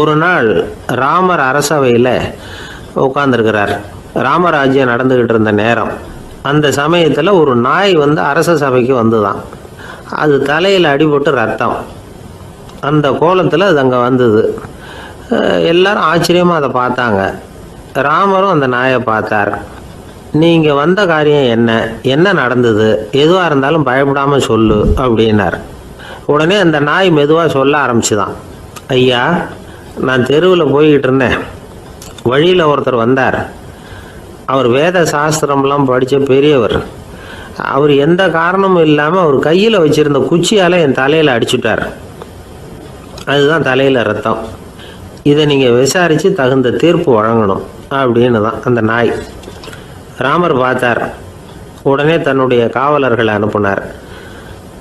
ஒரு நாள் ராமர் அரசவையில் உட்காந்துருக்கிறார். ராமராஜ்யம் நடந்துக்கிட்டு இருந்த நேரம். அந்த சமயத்தில் ஒரு நாய் அரச சபைக்கு வந்துதான். அது தலையில் அடிபட்டு ரத்தம். அந்த கோலத்தில் அது அங்கே வந்தது. எல்லாரும் ஆச்சரியமாக அதை பார்த்தாங்க. ராமரும் அந்த நாயை பார்த்தார். நீங்கள் வந்த காரியம் என்ன, என்ன நடந்தது, எதுவாக இருந்தாலும் பயப்படாமல் சொல்லு அப்படின்னார். உடனே அந்த நாய் மெதுவாக சொல்ல ஆரம்பிச்சுதான். ஐயா, நான் தெருவில் போய்கிட்டு இருந்தேன். வழியில் ஒருத்தர் வந்தார். அவர் வேத சாஸ்திரம்லாம் படித்த பெரியவர். அவர் எந்த காரணமும் இல்லாமல் அவர் கையில் வச்சுருந்த குச்சியால் என் தலையில் அடிச்சுட்டார். அதுதான் தலையில் ரத்தம். இதை நீங்கள் விசாரித்து தகுந்த தீர்ப்பு வழங்கணும் அப்படின்னு தான் அந்த நாய். ராமர் பார்த்தார். உடனே தன்னுடைய காவலர்களை அனுப்புனார்.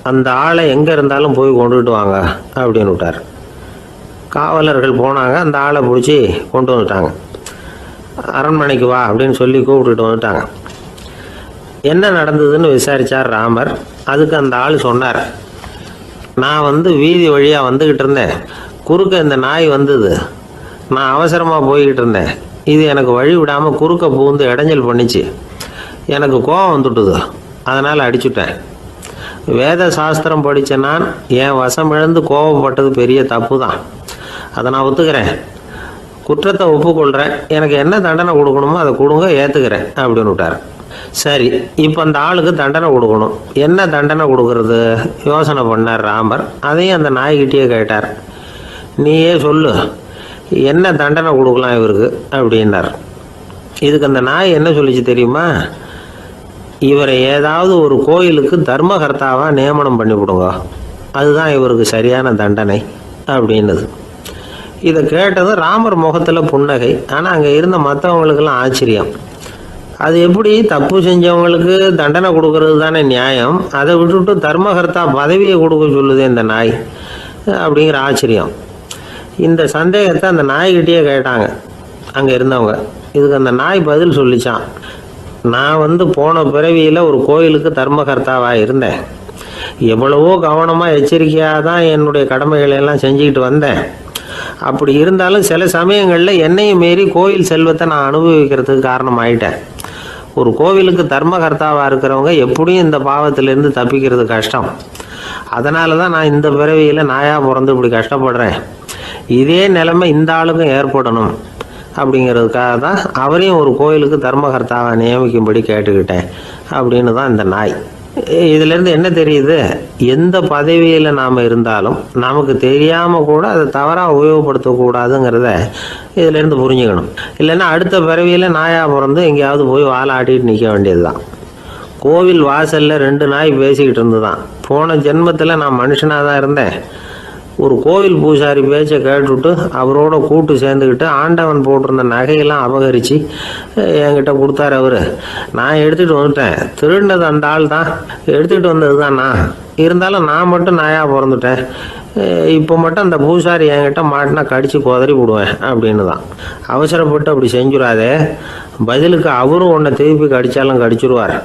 அந்த ஆளை எங்கே இருந்தாலும் போய் கொண்டுகிட்டு வாங்க அப்படின்னு விட்டார். காவலர்கள் போனாங்க. அந்த ஆளை பிடிச்சி கொண்டு வந்துட்டாங்க. அரண்மனைக்கு வா அப்படின்னு சொல்லி கூப்பிட்டுட்டு வந்துட்டாங்க. என்ன நடந்ததுன்னு விசாரித்தார் ராமர். அதுக்கு அந்த ஆள் சொன்னார், நான் வீதி வழியாக வந்துக்கிட்டு இருந்தேன். குறுக்க இந்த நாய் வந்தது. நான் அவசரமாக போய்கிட்டு இருந்தேன். இது எனக்கு வழி விடாமல் குறுக்க பூந்து இடைஞ்சல் பண்ணிச்சு. எனக்கு கோபம் வந்துட்டுது. அதனால் அடிச்சுட்டேன். வேத சாஸ்திரம் படித்த நான் என் வசம் இழந்து கோபப்பட்டது பெரிய தப்பு தான். அதை நான் ஒத்துக்கிறேன். குற்றத்தை ஒப்புக்கொள்கிறேன். எனக்கு என்ன தண்டனை கொடுக்கணுமோ அதை கொடுங்க, ஏற்றுக்கிறேன் அப்படின்னு விட்டார். சரி, இப்போ அந்த ஆளுக்கு தண்டனை கொடுக்கணும். என்ன தண்டனை கொடுக்கறது யோசனை பண்ணார் ராமர். அதையும் அந்த நாய்கிட்டே கேட்டார். நீயே சொல்லு, என்ன தண்டனை கொடுக்கலாம் இவருக்கு அப்படின்னார். இதுக்கு அந்த நாய் என்ன சொல்லிச்சு தெரியுமா? இவரை ஏதாவது ஒரு கோயிலுக்கு தர்மகர்த்தாவாக நியமனம் பண்ணி விடுங்க, அதுதான் இவருக்கு சரியான தண்டனை அப்படின்னுது. இதை கேட்டதும் ராமர் முகத்தில் புன்னகை. ஆனால் அங்கே இருந்த மற்றவங்களுக்கெல்லாம் ஆச்சரியம். அது எப்படி, தப்பு செஞ்சவங்களுக்கு தண்டனை கொடுக்கறது தானே நியாயம், அதை விட்டுட்டு தர்மகர்த்தா பதவியை கொடுக்க சொல்லுது இந்த நாய் அப்படிங்கிற ஆச்சரியம். இந்த சந்தேகத்தை அந்த நாய்கிட்டே கேட்டாங்க அங்கே இருந்தவங்க. இதுக்கு அந்த நாய் பதில் சொல்லிச்சான். நான் போன பிறவியில் ஒரு கோயிலுக்கு தர்மகர்த்தாவாக இருந்தேன். எவ்வளவோ கவனமாக எச்சரிக்கையாக தான் என்னுடைய கடமைகளை எல்லாம் செஞ்சுக்கிட்டு வந்தேன். அப்படி இருந்தாலும் சில சமயங்களில் என்னையும் மீறி கோயில் செல்வத்தை நான் அனுபவிக்கிறதுக்கு காரணமாயிட்டேன். ஒரு கோவிலுக்கு தர்மகர்த்தாவாக இருக்கிறவங்க எப்படியும் இந்த பாவத்திலேருந்து தப்பிக்கிறது கஷ்டம். அதனால தான் நான் இந்த பிறவியில் நாயாக பிறந்து இப்படி கஷ்டப்படுறேன். இதே நிலைமை இந்த ஆளுக்கும் ஏற்படணும் அப்படிங்கிறதுக்காக தான் அவரையும் ஒரு கோயிலுக்கு தர்மகர்த்தாவை நியமிக்கும்படி கேட்டுக்கிட்டேன் அப்படின்னு தான் இந்த நாய். இதிலேருந்து என்ன தெரியுது? எந்த பதவியில் நாம் இருந்தாலும் நமக்கு தெரியாமல் கூட அதை தவறாக உபயோகப்படுத்தக்கூடாதுங்கிறத இதிலேருந்து புரிஞ்சுக்கணும். இல்லைன்னா அடுத்த பிறவியில் நாயாக பிறந்து எங்கேயாவது போய் வாலாட்டிட்டு நிற்க வேண்டியது தான். கோவில் வாசலில் 2 நாய் பேசிக்கிட்டு இருந்துதான். போன ஜென்மத்தில் நான் மனுஷனாக தான் இருந்தேன். ஒரு கோவில் பூசாரி பேச்சை கேட்டுவிட்டு அவரோட கூட்டு சேர்ந்துக்கிட்டு ஆண்டவன் போட்டிருந்த நகையெல்லாம் அபகரித்து என்கிட்ட கொடுத்தாரு அவர். நான் எடுத்துகிட்டு வந்துட்டேன். திருடினது அந்த ஆள் தான், எடுத்துகிட்டு வந்தது தான் நான். இருந்தாலும் நான் மட்டும் நாயாக பிறந்துட்டேன். இப்போ மட்டும் அந்த பூசாரி என்கிட்ட மாட்டினா கடித்து குதறி விடுவேன் அப்படின்னு தான். அவசரப்பட்டு அப்படி செஞ்சுடாதே. பதிலுக்கு அவரும் உன்னை திருப்பி கடித்தாலும் கடிச்சிருவார்.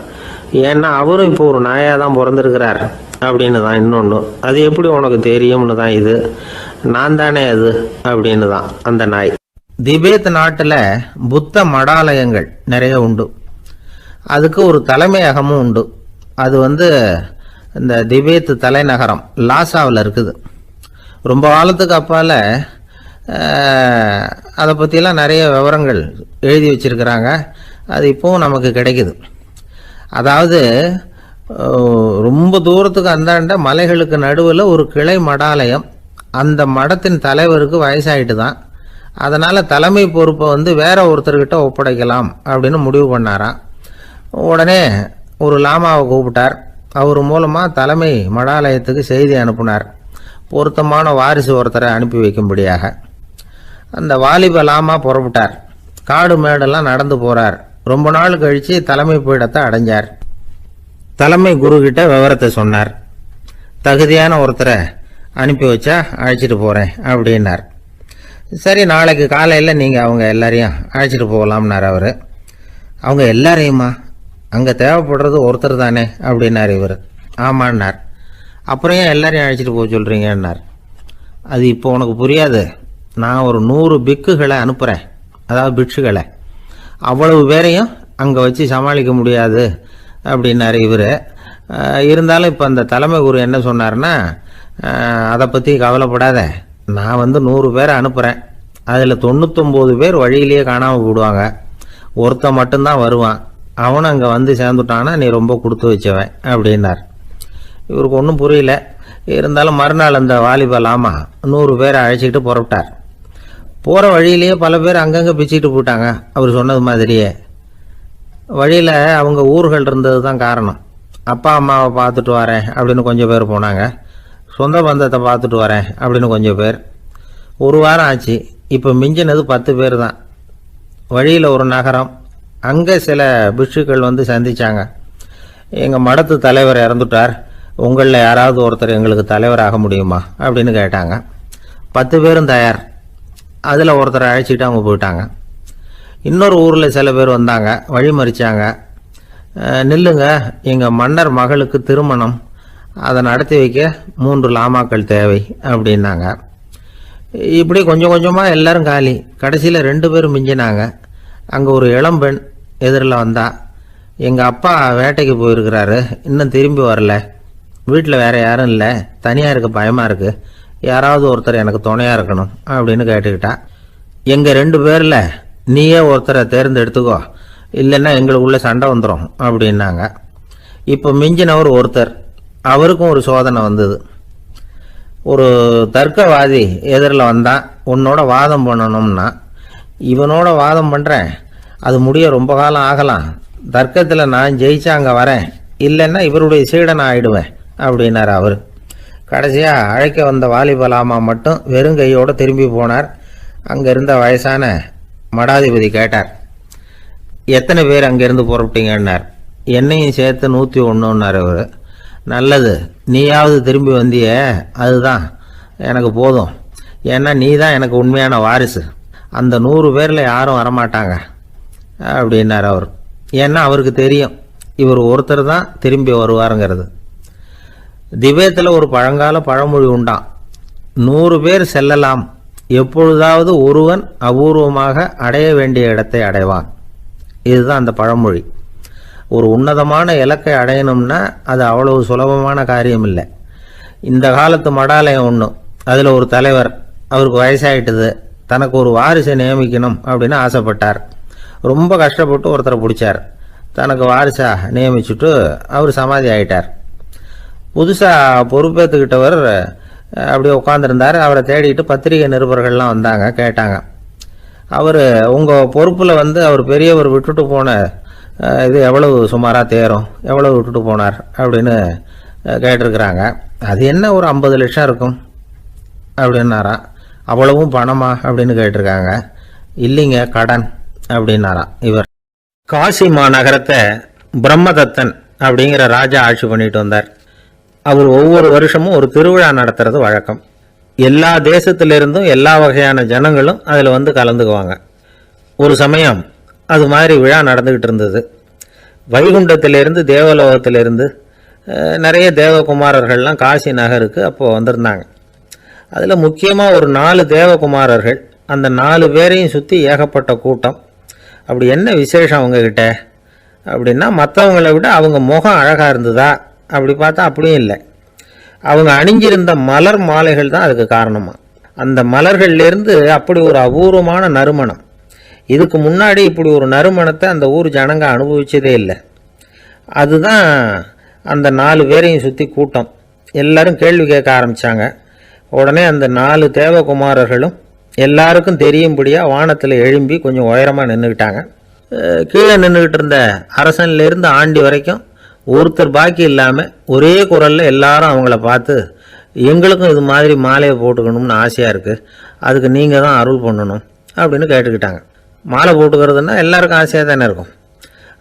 ஏன்னா அவரும் இப்போ ஒரு நாயாக தான் பிறந்திருக்கிறார் அப்படின்னு தான். இன்னொன்று, அது எப்படி உனக்கு தெரியும்னு தான். இது நான் தானே அது அப்படின்னு தான் அந்த நாய். திபேத் நாட்டில் புத்த மடாலயங்கள் நிறைய உண்டு. அதுக்கு ஒரு தலைமையகமும் உண்டு. அது இந்த திபேத் தலைநகரம் லாசாவில் இருக்குது. ரொம்ப காலத்துக்கு அப்பால் அதை பற்றிலாம் நிறைய விவரங்கள் எழுதி வச்சிருக்கிறாங்க. அது இப்போவும் நமக்கு கிடைக்குது. அதாவது ரொம்ப தூரத்துக்கு அந்தாண்ட மலைகளுக்கு நடுவில் ஒரு கிளை மடாலயம். அந்த மடத்தின் தலைவருக்கு வயசாயிட்டு தான். அதனால் தலைமை பொறுப்பை வேற ஒருத்தர்கிட்ட ஒப்படைக்கலாம் அப்படின்னு முடிவு பண்ணாராம். உடனே ஒரு லாமாவை கூப்பிட்டார். அவர் மூலமாக தலைமை மடாலயத்துக்கு செய்தி அனுப்புனார், பொருத்தமான வாரிசு ஒருத்தரை அனுப்பி வைக்கும்படியாக. அந்த வாலிப லாமா புறப்பட்டார். காடு மேடெல்லாம் நடந்து போகிறார். ரொம்ப நாள் கழித்து தலைமை பீடத்தை அடைஞ்சார். தலைமை குருக்கிட்ட விவரத்தை சொன்னார். தகுதியான ஒருத்தரை அனுப்பி வச்சா அழைச்சிட்டு போகிறேன் அப்படின்னார். சரி, நாளைக்கு காலையில் நீங்கள் அவங்க எல்லாரையும் அழைச்சிட்டு போகலாம்னார் அவர். அவங்க எல்லாரையுமா? அங்கே தேவைப்படுறது ஒருத்தர் தானே அப்படின்னார் இவர். ஆமான்னார். அப்புறம் ஏன் எல்லாரையும் அழைச்சிட்டு போக சொல்கிறீங்கன்னார். அது இப்போ உனக்கு புரியாது. நான் ஒரு 100 பிக்குகளை அனுப்புகிறேன், அதாவது பிட்சுகளை. அவ்வளவு பேரையும் அங்கே வச்சு சமாளிக்க முடியாது அப்படின்னாரு இவர். இருந்தாலும் இப்போ அந்த தலைமை குரு என்ன சொன்னார்னா, அதை பற்றி கவலைப்படாத, நான் 100 பேரை அனுப்புகிறேன், அதில் 99 பேர் வழியிலேயே காணாமல் போடுவாங்க, ஒருத்தன் மட்டும்தான் வருவான், அவனும் அங்கே வந்து சேர்ந்துட்டான்னா நீ ரொம்ப கொடுத்து வச்சவன் அப்படின்னார். இவருக்கு ஒன்றும் புரியல. இருந்தாலும் மறுநாள் அந்த வாலிபல் 100 பேரை அழைச்சிக்கிட்டு புறப்பட்டார். போகிற வழியிலேயே பல பேர் அங்கங்கே பிச்சுக்கிட்டு போட்டாங்க. அவர் சொன்னது மாதிரியே வழியில் அவங்க ஊர்கள் இருந்தது தான் காரணம். அப்பா அம்மாவை பார்த்துட்டு வரேன் அப்படின்னு கொஞ்சம் பேர் போனாங்க, சொந்த பந்தத்தை பார்த்துட்டு வரேன் அப்படின்னு கொஞ்சம் பேர். ஒரு வாரம் ஆச்சு. இப்போ மிஞ்சினது 10 பேர் தான். வழியில் ஒரு நகரம், அங்கே சில பிட்சுக்கள் வந்து சந்திச்சாங்க. எங்கள் மடத்து தலைவர் இறந்துட்டார், உங்களில் யாராவது ஒருத்தர் எங்களுக்கு தலைவராக முடியுமா அப்படின்னு கேட்டாங்க. 10 பேரும் தயார். அதில் ஒருத்தரை அழைச்சிட்டு அவங்க போயிட்டாங்க. இன்னொரு ஊரில் சில பேர் வந்தாங்க, வழி மறிச்சாங்க. நில்லுங்க, எங்கள் மன்னர் மகளுக்கு திருமணம், அதை நடத்தி வைக்க 3 லாமாக்கள் தேவை அப்படின்னாங்க. இப்படி கொஞ்சம் கொஞ்சமாக எல்லாரும் காலி. கடைசியில் 2 பேரும் மிஞ்சினாங்க. அங்கே ஒரு இளம்பெண் எதிரில் வந்தா, எங்கள் அப்பா வேட்டைக்கு போயிருக்கிறாரு, இன்னும் திரும்பி வரல, வீட்டில் வேறு யாரும் இல்லை, தனியாக இருக்க பயமாக இருக்குது, யாராவது ஒருத்தர் எனக்கு துணையாக இருக்கணும் அப்படின்னு கேட்டுக்கிட்டா. எங்கள் 2 பேரில் நீயே ஒருத்தரை தேர்ந்தெடுத்துக்கோ, இல்லைன்னா எங்களுக்குள்ளே சண்டை வந்துடும் அப்படின்னாங்க. இப்போ மிஞ்சினவர் ஒருத்தர், அவருக்கும் ஒரு சோதனை வந்தது. ஒரு தர்க்கவாதி எதிரில் வந்தான், உன்னோட வாதம் பண்ணணும்னா. இவனோட வாதம் பண்ணுறேன், அது முடிய ரொம்ப காலம் ஆகலாம், தர்க்கத்தில் நான் ஜெயிச்சா அங்கே வரேன், இல்லைன்னா இவருடைய சீடனை ஆயிடுவேன் அப்படின்னார் அவர். கடைசியாக அழைக்க வந்த வாலிபலாமா மட்டும் வெறும் கையோடு திரும்பி போனார். அங்கே இருந்த வயசான மடாதிபதி கேட்டார், எத்தனை பேர் அங்கேருந்து புறப்பட்டீங்கன்னார். என்னையும் சேர்த்து 101ன்னார் அவர். நல்லது, நீயாவது திரும்பி வந்திய, அதுதான் எனக்கு போதும், ஏன்னா நீ தான் எனக்கு உண்மையான வாரிசு, அந்த 100 பேரில் யாரும் வரமாட்டாங்க அப்படின்னார் அவர். ஏன்னா அவருக்கு தெரியும் இவர் ஒருத்தர் தான் திரும்பி வருவாருங்கிறது. திபேத்தில் ஒரு பழங்கால பழமொழி உண்டாம், 100 பேர் செல்லலாம், எப்பொழுதாவது ஒருவன் அபூர்வமாக அடைய வேண்டிய இடத்தை அடைவான். இதுதான் அந்த பழமொழி. ஒரு உன்னதமான இலக்கை அடையணும்னா அது அவ்வளவு சுலபமான காரியம் இல்லை. இந்த காலத்து மடாலயம் ஒன்று, அதில் ஒரு தலைவர், அவருக்கு வயசாயிட்டுது, தனக்கு ஒரு வாரிசை நியமிக்கணும் அப்படின்னு ஆசைப்பட்டார். ரொம்ப கஷ்டப்பட்டு ஒருத்தரை பிடிச்சார், தனக்கு வாரிசாக நியமிச்சுட்டு அவர் சமாதி ஆகிட்டார். புதுசாக பொறுப்பேற்றுக்கிட்டவர் அப்படியே உட்காந்துருந்தார். அவரை தேடிட்டு பத்திரிகை நிருபர்கள்லாம் வந்தாங்க, கேட்டாங்க. அவர் உங்கள் பொறுப்பில் வந்து அவர் பெரியவர் விட்டுட்டு போன இது எவ்வளவு சுமாராக தேரும், எவ்வளவு விட்டுட்டு போனார் அப்படின்னு கேட்டிருக்கிறாங்க. அது என்ன ஒரு 50 லட்சம் இருக்கும் அப்படின்னாராம். அவ்வளவும் பணமா அப்படின்னு கேட்டிருக்காங்க. இல்லைங்க, கடன் அப்படின்னாராம் இவர். காசி மாநகரத்தை பிரம்மதத்தன் அப்படிங்கிற ராஜா ஆட்சி பண்ணிட்டு வந்தார். அவர் ஒவ்வொரு வருஷமும் ஒரு திருவிழா நடத்துறது வழக்கம். எல்லா தேசத்திலிருந்தும் எல்லா வகையான ஜனங்களும் அதில் வந்து கலந்துக்குவாங்க. ஒரு சமயம் அது மாதிரி விழா நடந்துக்கிட்டு இருந்தது. வைகுண்டத்திலிருந்து தேவலோகத்திலிருந்து நிறைய தேவகுமாரர்கள்லாம் காசி நகருக்கு அப்போது வந்திருந்தாங்க. அதில் முக்கியமாக ஒரு 4 தேவகுமாரர்கள், அந்த 4 பேரையும் சுற்றி ஏகப்பட்ட கூட்டம். அப்படி என்ன விசேஷம் அவங்கக்கிட்ட அப்படின்னா, மற்றவங்களை விட அவங்க முகம் அழகாக இருந்ததா அப்படி பார்த்தா அப்படியும் இல்லை. அவங்க அணிஞ்சிருந்த மலர் மாலைகள் தான் அதுக்கு காரணமாக. அந்த மலர்கள்லேருந்து அப்படி ஒரு அபூர்வமான நறுமணம். இதுக்கு முன்னாடி இப்படி ஒரு நறுமணத்தை அந்த ஊர் ஜனங்க அனுபவிச்சதே இல்லை. அதுதான் அந்த 4 பேரையும் சுற்றி கூட்டம். எல்லாரும் கேள்வி கேட்க ஆரம்பித்தாங்க. உடனே அந்த 4 தேவகுமாரர்களும் எல்லாருக்கும் தெரியும்படியாக வானத்தில் எழும்பி கொஞ்சம் உயரமாக நின்றுக்கிட்டாங்க. கீழே நின்றுக்கிட்டு இருந்த அரசன்லேருந்து ஆண்டி வரைக்கும் ஒருத்தர் பாக்கி இல்லாமல் ஒரே குரலில் எல்லாரும் அவங்கள பார்த்து, எங்களுக்கும் இது மாதிரி மாலையை போட்டுக்கணும்னு ஆசையாக இருக்குது, அதுக்கு நீங்கள் தான் அருள் பண்ணணும் அப்படின்னு கேட்டுக்கிட்டாங்க. மாலை போட்டுக்கிறதுனா எல்லாருக்கும் ஆசையாக தானே இருக்கும்.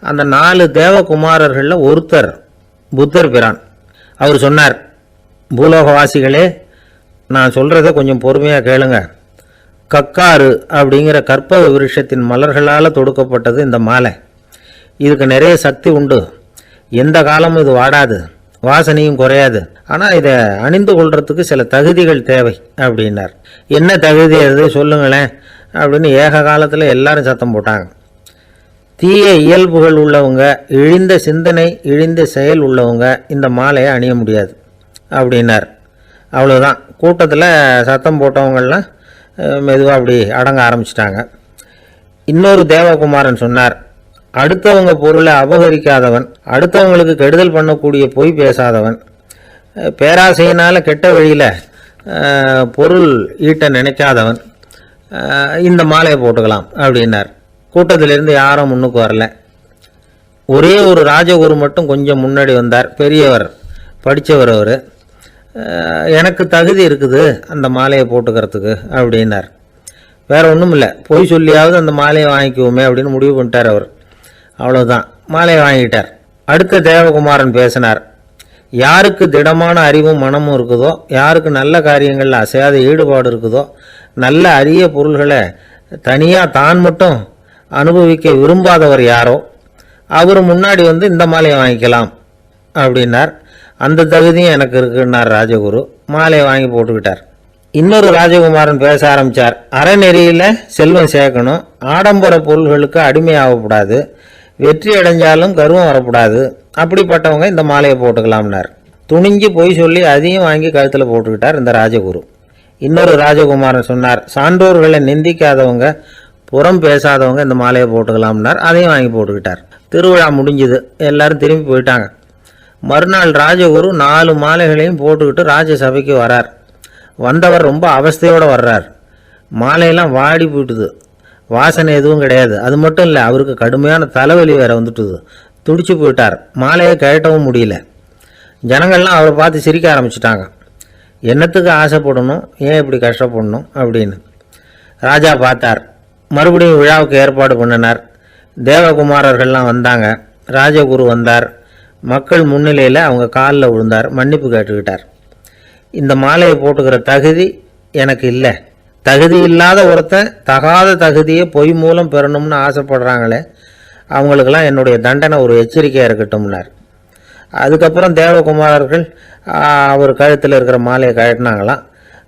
அந்த 4 தேவகுமாரர்களில் ஒருத்தர் புத்தர் பிரான். அவர் சொன்னார், பூலோகவாசிகளே, நான் சொல்கிறத கொஞ்சம் பொறுமையாக கேளுங்க. கக்காரு அப்படிங்கிற கற்பக விருட்சத்தின் மலர்களால் தொடுக்கப்பட்டது இந்த மாலை. இதுக்கு நிறைய சக்தி உண்டு. எந்த காலமும் இது வாடாது, வாசனையும் குறையாது. ஆனால் இதை அணிந்து கொள்றதுக்கு சில தகுதிகள் தேவை அப்படின்னார். என்ன தகுதி அது சொல்லுங்களேன் அப்படின்னு ஏக காலத்தில் எல்லாரும் சத்தம் போட்டாங்க. தீய இயல்புகள் உள்ளவங்க, இழிந்த சிந்தனை, இழிந்த செயல் உள்ளவங்க இந்த மாலையை அணிய முடியாது அப்படின்னார். அவ்வளோதான். கூட்டத்தில் சத்தம் போட்டவங்கள்லாம் மெதுவாக அப்படி அடங்க ஆரம்பிச்சிட்டாங்க. இன்னொரு தேவகுமாரன் சொன்னார், அடுத்தவங்க பொருளை அபகரிக்காதவன், அடுத்தவங்களுக்கு கெடுதல் பண்ணக்கூடிய பொய் பேசாதவன், பேராசையினால் கெட்ட வழியில் பொருள் ஈட்ட நினைக்காதவன் இந்த மாலையை போட்டுக்கலாம் அப்படின்னார். கூட்டத்திலிருந்து யாரும் முன்னுக்கு வரல. ஒரே ஒரு ராஜகுரு மட்டும் கொஞ்சம் முன்னாடி வந்தார். பெரியவர், படித்தவர் அவர். எனக்கு தகுதி இருக்குது அந்த மாலையை போட்டுக்கிறதுக்கு அப்படின்னார். வேறு ஒன்றும் இல்லை, பொய் சொல்லியாவது அந்த மாலையை வாங்கிக்குவோமே அப்படின்னு முடிவு பண்ணிட்டார் அவர். அவ்வளோதான், மாலையை வாங்கிட்டார். அடுத்த தேவகுமாரன் பேசினார். யாருக்கு திடமான அறிவும் மனமும் இருக்குதோ, யாருக்கு நல்ல காரியங்களில் அசையாத ஈடுபாடு இருக்குதோ, நல்ல அரிய பொருள்களை தனியாக தான் மட்டும் அனுபவிக்க விரும்பாதவர் யாரோ அவர் முன்னாடி வந்து இந்த மாலையை வாங்கிக்கலாம் அப்படின்னார். அந்த தகுதியும் எனக்கு இருக்குன்னார் ராஜகுரு. மாலையை வாங்கி போட்டுக்கிட்டார். இன்னொரு ராஜகுமாரன் பேச ஆரம்பித்தார். அறநெறியில் செல்வம் சேர்க்கணும், ஆடம்பர பொருள்களுக்கு அடிமையாகக்கூடாது, வெற்றி அடைஞ்சாலும் கர்வம் வரக்கூடாது, அப்படிப்பட்டவங்க இந்த மாலையை போட்டுக்கலாம்னார். துணிஞ்சு பொய் சொல்லி அதையும் வாங்கி கழுத்தில் போட்டுக்கிட்டார் இந்த ராஜகுரு. இன்னொரு ராஜகுமாரன் சொன்னார், சான்றோர்களை நிந்திக்காதவங்க, புறம் பேசாதவங்க இந்த மாலையை போட்டுக்கலாம்னார். அதையும் வாங்கி போட்டுக்கிட்டார். திருவிழா முடிஞ்சுது, எல்லாரும் திரும்பி போயிட்டாங்க. மறுநாள் ராஜகுரு 4 மாலைகளையும் போட்டுக்கிட்டு ராஜசபைக்கு வரார். வந்தவர் ரொம்ப அவஸ்தையோடு வர்றார். மாலையெல்லாம் வாடி போயிட்டுது, வாசனை எதுவும் கிடையாது. அது மட்டும் இல்லை, அவருக்கு கடுமையான தலைவலி வேற வந்துட்டுது. துடிச்சு போயிட்டார். மாலையை கழட்டவும் முடியல. ஜனங்கள்லாம் அவரை பார்த்து சிரிக்க ஆரம்பிச்சிட்டாங்க. என்னத்துக்கு ஆசைப்படணும், ஏன் இப்படி கஷ்டப்படணும் அப்படின்னு. ராஜா பார்த்தார். மறுபடியும் விழாவுக்கு ஏற்பாடு பண்ணினார். தேவகுமாரர்கள்லாம் வந்தாங்க. ராஜகுரு வந்தார். மக்கள் முன்னிலையில் அவங்க காலில் விழுந்தார், மன்னிப்பு கேட்டுக்கிட்டார். இந்த மாலையை போட்டுக்கிற தகுதி எனக்கு இல்லை. தகுதி இல்லாத ஒருத்தன் தகாத தகுதியை பொய் மூலம் பெறணும்னு ஆசைப்படுறாங்களே, அவங்களுக்கெல்லாம் என்னுடைய தண்டனை ஒரு எச்சரிக்கையாக இருக்கட்டும்னார். அதுக்கப்புறம் தேவகுமாரர்கள் அவர் கழுத்தில் இருக்கிற மாலையை கழட்டினாங்களாம்.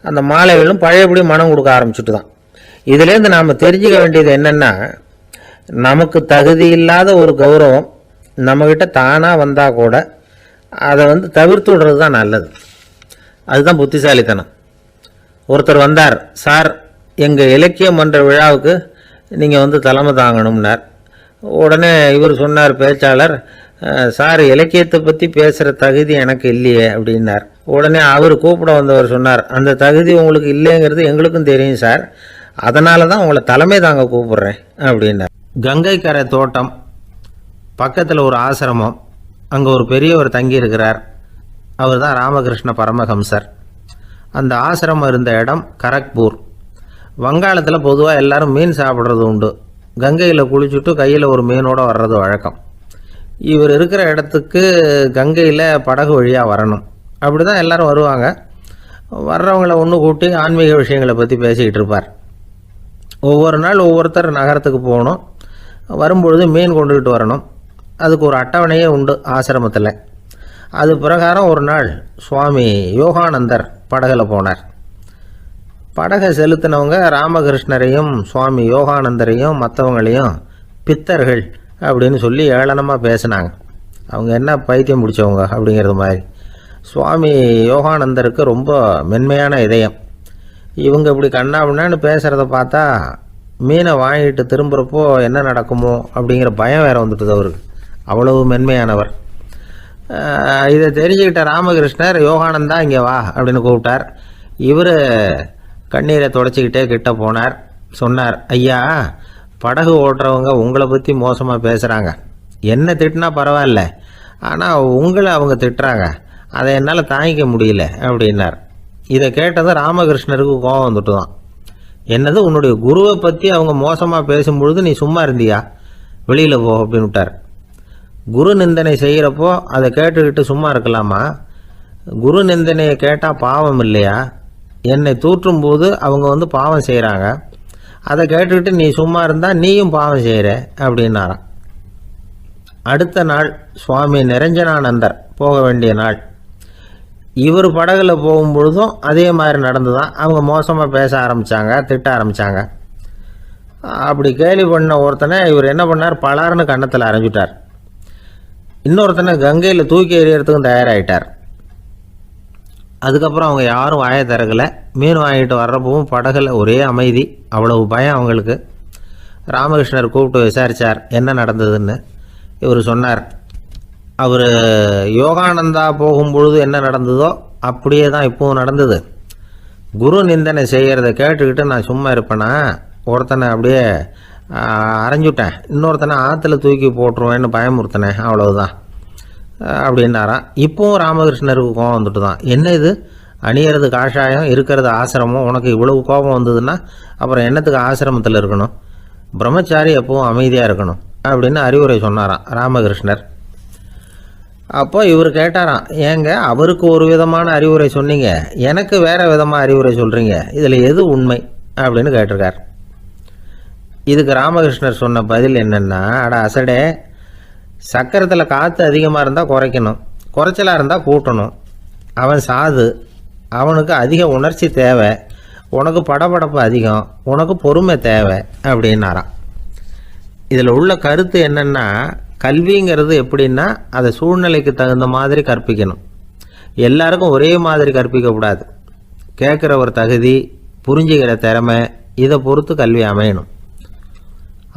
அந்த மாலைகளும் பழையபடி மனம் கொடுக்க ஆரம்பிச்சுட்டு தான். இதுலேருந்து நாம் தெரிஞ்சுக்க வேண்டியது என்னென்னா, நமக்கு தகுதி இல்லாத ஒரு கௌரவம் நம்மக்கிட்ட தானாக வந்தால் கூட அதை தவிர்த்து விடுறது தான் நல்லது. அதுதான் புத்திசாலித்தனம். ஒருத்தர் வந்தார், சார் எங்கள் இலக்கிய மன்ற விழாவுக்கு நீங்கள் தலைமை தாங்கணும்னார். உடனே இவர் சொன்னார், பேச்சாளர், சார் இலக்கியத்தை பற்றி பேசுகிற தகுதி எனக்கு இல்லையே அப்படின்னார். உடனே அவர் கூப்பிட வந்தவர் சொன்னார், அந்த தகுதி உங்களுக்கு இல்லைங்கிறது எங்களுக்கும் தெரியும் சார், அதனால தான் உங்களை தலைமை தாங்க கூப்பிட்றேன் அப்படின்னார். கங்கை கரை தோட்டம் பக்கத்தில் ஒரு ஆசிரமம், அங்கே ஒரு பெரியவர் தங்கியிருக்கிறார். அவர் தான் ராமகிருஷ்ண பரமஹம்சர். அந்த ஆசிரமம் இருந்த இடம் கரக்பூர். வங்காளத்தில் பொதுவாக எல்லாரும் மீன் சாப்பிட்றது உண்டு. கங்கையில் குளிச்சுட்டு கையில் ஒரு மீனோடு வர்றது வழக்கம். இவர் இருக்கிற இடத்துக்கு கங்கையில் படகு வழியாக வரணும். அப்படி தான் எல்லோரும் வருவாங்க. வர்றவங்கள ஒன்று கூட்டி ஆன்மீக விஷயங்களை பற்றி பேசிக்கிட்டு இருப்பார். ஒவ்வொரு நாள் ஒவ்வொருத்தர் நகரத்துக்கு போகணும். வரும்பொழுது மீன் கொண்டுக்கிட்டு வரணும். அதுக்கு ஒரு அட்டவணையே உண்டு ஆசிரமத்தில். அது பிரகாரம் ஒரு நாள் சுவாமி யோகானந்தர் படகில் போனார். படகை செலுத்தினவங்க ராமகிருஷ்ணரையும் சுவாமி யோகானந்தரையும் மற்றவங்களையும் பித்தர்கள் அப்படின்னு சொல்லி ஏளனமாக பேசினாங்க. அவங்க என்ன பைத்தியம் பிடிச்சவங்க அப்படிங்கிறது மாதிரி. சுவாமி யோகானந்தருக்கு ரொம்ப மென்மையான இதயம். இவங்க இப்படி கண்ணாபின்னான்னு பேசுகிறத பார்த்தா மீனை வாங்கிட்டு திரும்புகிறப்போ என்ன நடக்குமோ அப்படிங்கிற பயம் வேறு வந்துட்டுது அவருக்கு. அவ்வளவு மென்மையானவர். இதை தெரிஞ்சுக்கிட்ட ராமகிருஷ்ணர், யோகானந்தா இங்கே வா அப்படின்னு கூப்பிட்டார். இவர் கண்ணீரை தொடச்சிக்கிட்டே கிட்ட போனார். சொன்னார், ஐயா, படகு ஓட்டுறவங்க உங்களை பற்றி மோசமாக பேசுகிறாங்க. என்ன திட்டினா பரவாயில்ல, ஆனால் உங்களை அவங்க திட்டுறாங்க, அதை என்னால் தாங்கிக்க முடியல அப்படின்னார். இதை கேட்டதும் ராமகிருஷ்ணருக்கு கோபம் வந்துட்டு தான். என்னது, உன்னுடைய குருவை பற்றி அவங்க மோசமாக பேசும்பொழுது நீ சும்மா இருந்தியா, வெளியில் போ அப்படின்னு விட்டார். குரு நிந்தனை செய்கிறப்போ அதை கேட்டுக்கிட்டு சும்மா இருக்கலாமா? குரு நிந்தனையை கேட்டால் பாவம் இல்லையா? என்னை தூற்றும் போது அவங்க பாவம் செய்கிறாங்க, அதை கேட்டுக்கிட்டு நீ சும்மா இருந்தால் நீயும் பாவம் செய்கிற அப்படின்னாராம். அடுத்த நாள் சுவாமி நிரஞ்சனானந்தர் போக வேண்டிய நாள். இவர் படகுல போகும்பொழுதும் அதே மாதிரி நடந்து தான். அவங்க மோசமாக பேச ஆரம்பித்தாங்க, திட்ட ஆரம்பித்தாங்க. அப்படி கேலி பண்ண ஒருத்தனை இவர் என்ன பண்ணார், பலார்னு கன்னத்தில் அரைஞ்சிட்டார். இன்னொருத்தனை கங்கையில் தூக்கி எறியறதுக்கும் தயாராகிட்டார். அதுக்கப்புறம் அவங்க யாரும் வாயை திறக்கலை. மீன் வாங்கிட்டு வர்றப்பவும் படகுல ஒரே அமைதி, அவ்வளவு பயம் அவங்களுக்கு. ராமகிருஷ்ணர் கூப்பிட்டு விசாரித்தார் என்ன நடந்ததுன்னு. இவர் சொன்னார், அவர் யோகானந்தா போகும்பொழுது என்ன நடந்ததோ அப்படியே தான் இப்போவும் நடந்தது. குரு நிந்தனை செய்கிறத கேட்டுக்கிட்டு நான் சும்மா இருப்பேனா, ஒருத்தனை அப்படியே அரைஞ்சுட்டேன், இன்னொருத்தனை ஆற்றுல தூக்கி போட்டுருவேன்னு பயமுறுத்தினேன், அவ்வளவுதான் அப்படின்னாராம். இப்போவும் ராமகிருஷ்ணருக்கு கோபம் வந்துட்டு தான். என்ன இது, அணியறது காஷாயம், இருக்கிறது ஆசிரமம், உனக்கு இவ்வளவு கோபம் வந்ததுன்னா அப்புறம் என்னத்துக்கு ஆசிரமத்தில் இருக்கணும், பிரம்மச்சாரி எப்பவும் அமைதியாக இருக்கணும் அப்படின்னு அறிவுரை சொன்னாராம் ராமகிருஷ்ணர். அப்போ இவர் கேட்டாராம், ஏங்க அவருக்கு ஒரு விதமான அறிவுரை சொன்னீங்க, எனக்கு வேறு விதமாக அறிவுரை சொல்கிறீங்க, இதில் எது உண்மை அப்படின்னு கேட்டிருக்கார். இதுக்கு ராமகிருஷ்ணர் சொன்ன பதில் என்னென்னா, அட அசடே, சக்கரத்தில் காற்று அதிகமாக இருந்தால் குறைக்கணும், குறைச்சலாக இருந்தால் கூட்டணும். அவன் சாது, அவனுக்கு அதிக உணர்ச்சி தேவை, உனக்கு படபடப்பு அதிகம், உனக்கு பொறுமை தேவை அப்படின்னாராம். இதில் உள்ள கருத்து என்னென்னா, கல்விங்கிறது எப்படின்னா அதை சூழ்நிலைக்கு தகுந்த மாதிரி கற்பிக்கணும். எல்லாருக்கும் ஒரே மாதிரி கற்பிக்கக்கூடாது. கேட்குற ஒரு தகுதி, புரிஞ்சுக்கிற திறமை, இதை பொறுத்து கல்வி அமையணும்.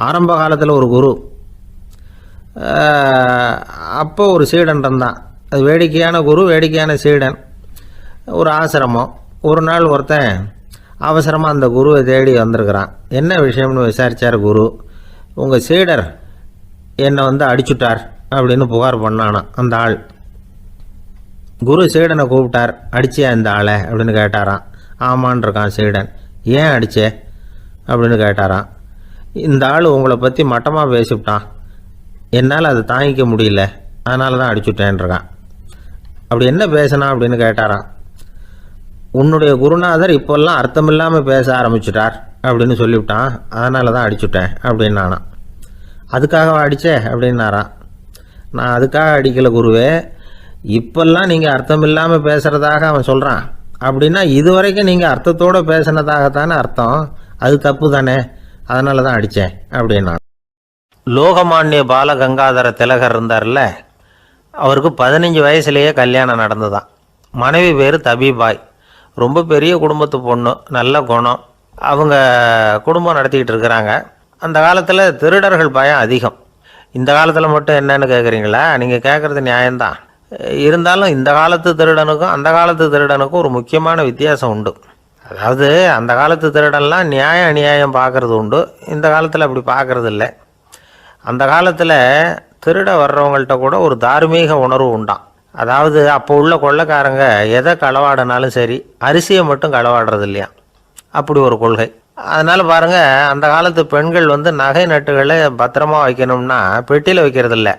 ஆரம்ப காலத்தில் ஒரு குரு, அப்போ ஒரு சீடன் இருந்தான். அது வேடிக்கையான குரு, வேடிக்கையான சீடன். ஒரு ஆசிரமம். ஒரு நாள் ஒருத்தன் அவசரமாக அந்த குருவை தேடி வந்திருக்கிறான். என்ன விஷயம்னு விசாரித்தார் குரு. உங்கள் சீடர் என்னை அடிச்சுட்டார் அப்படின்னு புகார் பண்ணானா அந்த ஆள். குரு சீடனை கூப்பிட்டார். அடிச்சியா இந்த ஆளை அப்படின்னு கேட்டாரான். ஆமான் இருக்கான் சீடன். ஏன் அடிச்சே அப்படின்னு கேட்டாரான். இந்த ஆள் உங்களை பற்றி மட்டமாக பேசிவிட்டான், என்னால் அதை தாங்கிக்க முடியல, அதனால தான் அடிச்சுட்டேன்ருக்கான். அப்படி என்ன பேசினா அப்படின்னு கேட்டாரான். உன்னுடைய குருநாதர் இப்போல்லாம் அர்த்தமில்லாமல் பேச ஆரம்பிச்சுட்டார் அப்படின்னு சொல்லிவிட்டான், அதனால தான் அடிச்சுட்டேன் அப்படின்னு நானான். அதுக்காக அடித்தே அப்படின்னாரான். நான் அதுக்காக அடிக்கலை குருவே, இப்போல்லாம் நீங்கள் அர்த்தம் இல்லாமல் பேசுகிறதாக அவன் சொல்கிறான், அப்படின்னா இதுவரைக்கும் நீங்கள் அர்த்தத்தோடு பேசினதாகத்தானே அர்த்தம், அது தப்பு தானே, அதனால தான் அடித்தேன் அப்படின்னா. லோகமானிய பாலகங்காதர திலகர் இருந்தார்ல, அவருக்கு 15 வயசுலேயே கல்யாணம் நடந்துதான். மனைவி பேர் தபிபாய். ரொம்ப பெரிய குடும்பத்து பொண்ணு, நல்ல குணம். அவங்க குடும்பம் நடத்திக்கிட்டு இருக்கிறாங்க. அந்த காலத்தில் திருடர்கள் பயம் அதிகம். இந்த காலத்தில் மட்டும் என்னன்னு கேட்குறீங்களா? நீங்கள் கேட்குறது நியாயம்தான். இருந்தாலும் இந்த காலத்து திருடனுக்கும் அந்த காலத்து திருடனுக்கும் ஒரு முக்கியமான வித்தியாசம் உண்டு. அதாவது அந்த காலத்து திருடன்லாம் நியாயம் அநியாயம் பார்க்குறது உண்டு, இந்த காலத்தில் அப்படி பார்க்குறது இல்லை. அந்த காலத்தில் திருட வர்றவங்கள்ட்ட கூட ஒரு தார்மீக உணர்வு உண்டாம். அதாவது அப்போ உள்ள கொள்ளைக்காரங்க எதை களவாடினாலும் சரி, அரிசியை மட்டும் களவாடுறது இல்லையா, அப்படி ஒரு கொள்கை. அதனால் பாருங்கள், அந்த காலத்து பெண்கள் நகை நட்டுகளை பத்திரமா வைக்கணும்னா பெட்டியில் வைக்கிறது இல்லை,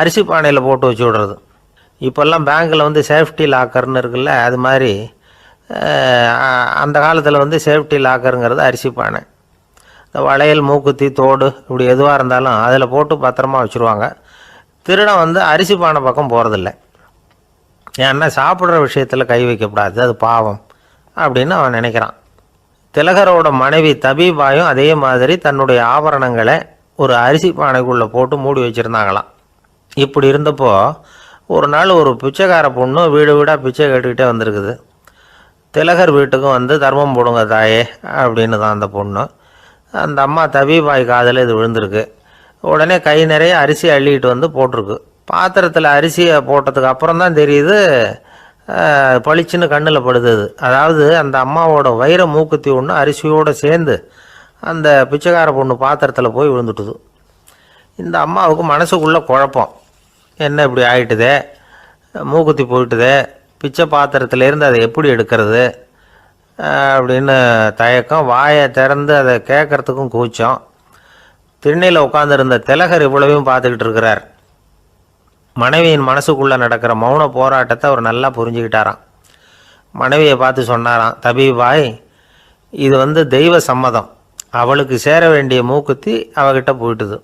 அரிசி பானையில் போட்டு வச்சு விடுறது. இப்போல்லாம் பேங்க்கில் சேஃப்டி லாக்கர்னு இருக்குல்ல, அது மாதிரி அந்த காலத்தில் சேஃப்டி லாக்கருங்கிறது அரிசி பானை. இந்த வளையல், மூக்குத்தி, தோடு இப்படி எதுவாக இருந்தாலும் அதில் போட்டு பத்திரமா வச்சுருவாங்க. திருடன் அரிசி பானை பக்கம் போகிறதில்ல. ஏன்னா சாப்பிட்ற விஷயத்தில் கை வைக்கக்கூடாது, அது பாவம் அப்படின்னு அவன் நினைக்கிறான். திலகரோட மனைவி தபிபாயும் அதே மாதிரி தன்னுடைய ஆபரணங்களை ஒரு அரிசி பானைக்குள்ளே போட்டு மூடி வச்சுருந்தாங்களாம். இப்படி இருந்தப்போ ஒரு நாள் ஒரு பிச்சைக்கார பொண்ணு வீடு வீடாக பிச்சை கேட்டுக்கிட்டே வந்திருக்குது. திலகர் வீட்டுக்கும் தர்மம் போடுங்க தாயே அப்படின்னு தான் அந்த பொண்ணு. அந்த அம்மா தபிபாய் காதில் இது விழுந்திருக்கு. உடனே கை நிறைய அரிசி அள்ளிக்கிட்டு போட்டிருக்கு. பாத்திரத்தில் அரிசியை போட்டதுக்கு அப்புறம் தான் தெரியுது, பளிச்சுன்னு கண்ணில் படுது. அதாவது அந்த அம்மாவோட வைர மூக்குத்தி ஒன்று அரிசியோடு சேர்ந்து அந்த பிச்சைக்கார பொண்ணு பாத்திரத்தில் போய் விழுந்துட்டுது. இந்த அம்மாவுக்கு மனசுக்குள்ளே குழப்பம், என்ன இப்படி ஆகிட்டுதே, மூக்குத்தி போயிட்டுதே, பிச்சை பாத்திரத்துலேருந்து அதை எப்படி எடுக்கிறது அப்படின்னு தயக்கம். வாயை திறந்து அதை கேட்குறதுக்கும் கூச்சம். திண்ணையில் உட்காந்துருந்த திலகர் இவ்வளவையும் பார்த்துக்கிட்டு இருக்கிறார். மனைவியின் மனசுக்குள்ளே நடக்கிற மௌன போராட்டத்தை அவர் நல்லா புரிஞ்சுக்கிட்டாராம். மனைவியை பார்த்து சொன்னாராம், தபிபாய், இது தெய்வ சம்மதம், அவளுக்கு சேர வேண்டிய மூக்குத்தி அவகிட்ட போயிட்டுது,